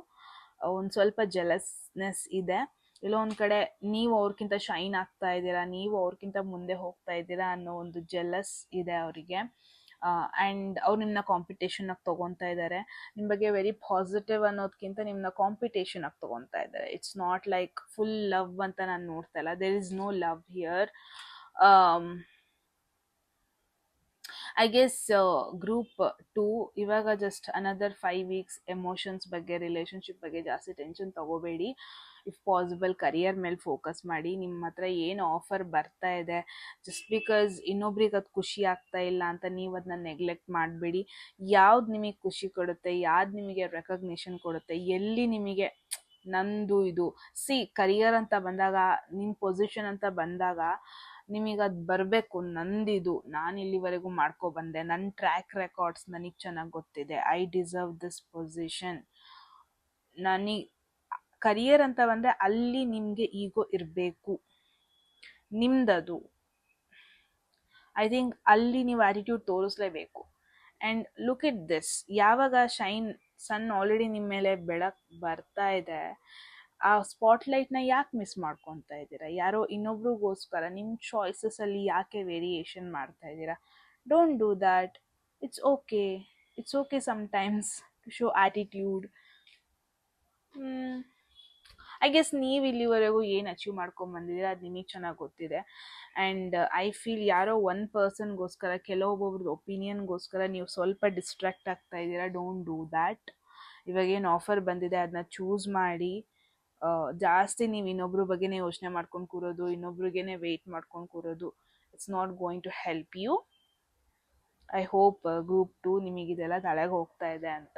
ಒಂದು ಸ್ವಲ್ಪ ಜೆಲಸ್ನೆಸ್ ಇದೆ. ಎಲ್ಲೋ ಒಂದು ಕಡೆ ನೀವು ಅವ್ರಿಗಿಂತ ಶೈನ್ ಆಗ್ತಾ ಇದ್ದೀರಾ, ನೀವು ಅವ್ರಿಗಿಂತ ಮುಂದೆ ಹೋಗ್ತಾ ಇದ್ದೀರಾ ಅನ್ನೋ ಒಂದು ಜೆಲಸ್ ಇದೆ ಅವರಿಗೆ. ಆ್ಯಂಡ್ ಅವ್ರು ನಿಮ್ಮನ್ನ ಕಾಂಪಿಟೇಷನಾಗಿ ತೊಗೊತಾ ಇದ್ದಾರೆ. ನಿಮ್ಮ ಬಗ್ಗೆ ವೆರಿ ಪಾಸಿಟಿವ್ ಅನ್ನೋದಕ್ಕಿಂತ ನಿಮ್ಮನ್ನ ಕಾಂಪಿಟೇಷನಾಗಿ ತೊಗೊತಾ ಇದ್ದಾರೆ. It's not like full love ಅಂತ ನಾನು ನೋಡ್ತಾ ಇಲ್ಲ. There is no love here. I guess group 2 ಇವಾಗ ಜಸ್ಟ್ ಅನದರ್ 5 ವೀಕ್ಸ್ ಎಮೋಷನ್ಸ್ ಬಗ್ಗೆ, ರಿಲೇಷನ್ಶಿಪ್ ಬಗ್ಗೆ ಜಾಸ್ತಿ ಟೆನ್ಷನ್ ತಗೋಬೇಡಿ. ಇಫ್ ಪಾಸಿಬಲ್ ಕರಿಯರ್ ಮೇಲೆ ಫೋಕಸ್ ಮಾಡಿ. ನಿಮ್ಮ ಹತ್ರ ಏನು ಆಫರ್ ಬರ್ತಾ ಇದೆ, ಜಸ್ಟ್ ಬಿಕಾಸ್ ಇನ್ನೊಬ್ರಿಗೆ ಅದು ಖುಷಿ ಆಗ್ತಾ ಇಲ್ಲ ಅಂತ ನೀವು ಅದನ್ನ ನೆಗ್ಲೆಕ್ಟ್ ಮಾಡಬೇಡಿ. ಯಾವ್ದು ನಿಮಗೆ ಖುಷಿ ಕೊಡುತ್ತೆ, ಯಾವ್ದು ನಿಮಗೆ ರೆಕಗ್ನಿಷನ್ ಕೊಡುತ್ತೆ, ಎಲ್ಲಿ ನಿಮಗೆ ನಂದು ಇದು, ಸಿ ಕರಿಯರ್ ಅಂತ ಬಂದಾಗ, ನಿಮ್ಮ ಪೊಸಿಷನ್ ಅಂತ ಬಂದಾಗ ನಿಮಗೆ ಅದು ಬರಬೇಕು. ನಂದಿದು, ನಾನು ಇಲ್ಲಿವರೆಗೂ ಮಾಡ್ಕೊಬಂದೆ, ನನ್ನ ಟ್ರ್ಯಾಕ್ ರೆಕಾರ್ಡ್ಸ್ ನನಗೆ ಚೆನ್ನಾಗಿ ಗೊತ್ತಿದೆ, I deserve this position. Career ಅಂತ ಬಂದರೆ ಅಲ್ಲಿ ನಿಮಗೆ ಈಗೋ ಇರಬೇಕು. ನಿಮ್ದದು. ಐ ಥಿಂಕ್ ಅಲ್ಲಿ ನೀವು ಆಟಿಟ್ಯೂಡ್ ತೋರಿಸ್ಲೇಬೇಕು. ಆ್ಯಂಡ್ ಲುಕ್ ಇಟ್ ದಿಸ್, ಯಾವಾಗ ಸನ್ ಆಲ್ರೆಡಿ ನಿಮ್ಮ ಮೇಲೆ ಬೆಳಕು ಬರ್ತಾ ಇದೆ, ಆ ಸ್ಪಾಟ್ಲೈಟ್ನ ಯಾಕೆ ಮಿಸ್ ಮಾಡ್ಕೊತಾ ಇದ್ದೀರಾ? ಯಾರೋ ಇನ್ನೊಬ್ರಿಗೋಸ್ಕರ ನಿಮ್ಮ ಚಾಯ್ಸಸಲ್ಲಿ ಯಾಕೆ ವೇರಿಯೇಷನ್ ಮಾಡ್ತಾ ಇದ್ದೀರಾ? Don't do that. It's okay. It's okay sometimes to show attitude. I guess ನೀವು ಇಲ್ಲಿವರೆಗೂ ಏನು ಅಚೀವ್ ಮಾಡ್ಕೊಂಬಂದಿದ್ದೀರಾ ಅದು ನಿಮಗೆ ಚೆನ್ನಾಗಿ ಗೊತ್ತಿದೆ. ಆ್ಯಂಡ್ ಐ ಫೀಲ್ ಯಾರೋ ಒನ್ ಪರ್ಸನ್ಗೋಸ್ಕರ, ಕೆಲವೊಬ್ಬೊಬ್ರದ್ದು ಒಪಿನಿಯನ್ಗೋಸ್ಕರ ನೀವು ಸ್ವಲ್ಪ ಡಿಸ್ಟ್ರಾಕ್ಟ್ ಆಗ್ತಾ ಇದ್ದೀರಾ. Don't do that. ಇವಾಗೇನು ಆಫರ್ ಬಂದಿದೆ ಅದನ್ನ ಚೂಸ್ ಮಾಡಿ. ಜಾಸ್ತಿ ನೀವು ಇನ್ನೊಬ್ರ ಬಗ್ಗೆನೇ ಯೋಚನೆ ಮಾಡ್ಕೊಂಡು ಕೂರೋದು, ಇನ್ನೊಬ್ರಿಗೇನೆ ವೆಯ್ಟ್ ಮಾಡ್ಕೊಂಡು ಕೂರೋದು, it's not going to help you. I hope group 2 ನಿಮಗಿದೆಲ್ಲ ತಲೆಗೆ ಹೋಗ್ತಾ ಇದೆ ಅಂತ.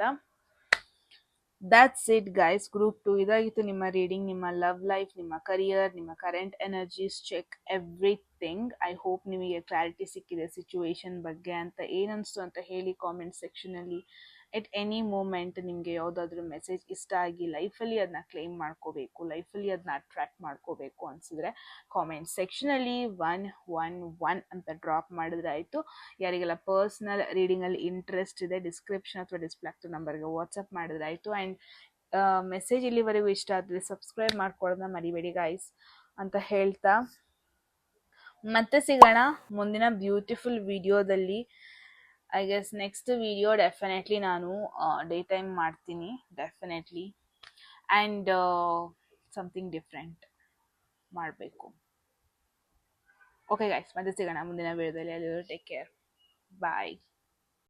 That's it guys. ಗ್ರೂಪ್ 2 ಇದಾಗಿತ್ತು ನಿಮ್ಮ ರೀಡಿಂಗ್. ನಿಮ್ಮ ಲವ್ ಲೈಫ್, ನಿಮ್ಮ ಕರಿಯರ್, ನಿಮ್ಮ current energies, check everything. I hope ನಿಮಗೆ ಕ್ಲಾರಿಟಿ ಸಿಕ್ಕಿದೆ ಸಿಚುವೇಶನ್ ಬಗ್ಗೆ ಅಂತ. ಏನನ್ನಿಸ್ತು ಅಂತ ಹೇಳಿ ಕಾಮೆಂಟ್ ಸೆಕ್ಷನಲ್ಲಿ. ಎಟ್ ಎನಿ ಮೂಮೆಂಟ್ ನಿಮಗೆ ಯಾವುದಾದ್ರೂ ಮೆಸೇಜ್ ಇಷ್ಟ ಆಗಿ ಲೈಫಲ್ಲಿ ಅದನ್ನ ಕ್ಲೇಮ್ ಮಾಡ್ಕೋಬೇಕು, ಲೈಫಲ್ಲಿ ಅದನ್ನ ಅಟ್ರ್ಯಾಕ್ಟ್ ಮಾಡ್ಕೋಬೇಕು ಅನಿಸಿದ್ರೆ ಕಾಮೆಂಟ್ ಸೆಕ್ಷನಲ್ಲಿ 111 ಅಂತ ಡ್ರಾಪ್ ಮಾಡಿದ್ರೆ ಆಯಿತು. ಯಾರಿಗೆಲ್ಲ ಪರ್ಸ್ನಲ್ ರೀಡಿಂಗಲ್ಲಿ ಇಂಟ್ರೆಸ್ಟ್ ಇದೆ, ಡಿಸ್ಕ್ರಿಪ್ಷನ್ ಅಥವಾ ಡಿಸ್ಪ್ಲೇ ಆಗ್ತೋ ನಂಬರ್ಗೆ ವಾಟ್ಸಪ್ ಮಾಡಿದ್ರೆ ಆಯಿತು. ಆ್ಯಂಡ್ ಮೆಸೇಜ್ ಇಲ್ಲಿವರೆಗೂ ಇಷ್ಟ ಆದರೆ ಸಬ್ಸ್ಕ್ರೈಬ್ ಮಾಡ್ಕೊಳ್ಳೋದನ್ನ ಮರಿಬೇಡಿ ಗೈಸ್ ಅಂತ ಹೇಳ್ತಾ ಮತ್ತೆ ಸಿಗೋಣ ಮುಂದಿನ ಬ್ಯೂಟಿಫುಲ್ ವಿಡಿಯೋದಲ್ಲಿ. I guess next video definitely ನಾನು ಡೇ ಟೈಮ್ ಮಾಡ್ತೀನಿ ಡೆಫಿನೆಟ್ಲಿ. ಆ್ಯಂಡ್ ಸಮಥಿಂಗ್ ಡಿಫ್ರೆಂಟ್ ಮಾಡಬೇಕು. ಓಕೆ ಗೈಸ್, ಮತ್ತೆ ಸಿಗೋಣ ಮುಂದಿನ ವಿಡಿಯೋದಲ್ಲಿ. ಅಲ್ಲಿವರೆಗೂ ಟೇಕ್ ಕೇರ್, ಬಾಯ್.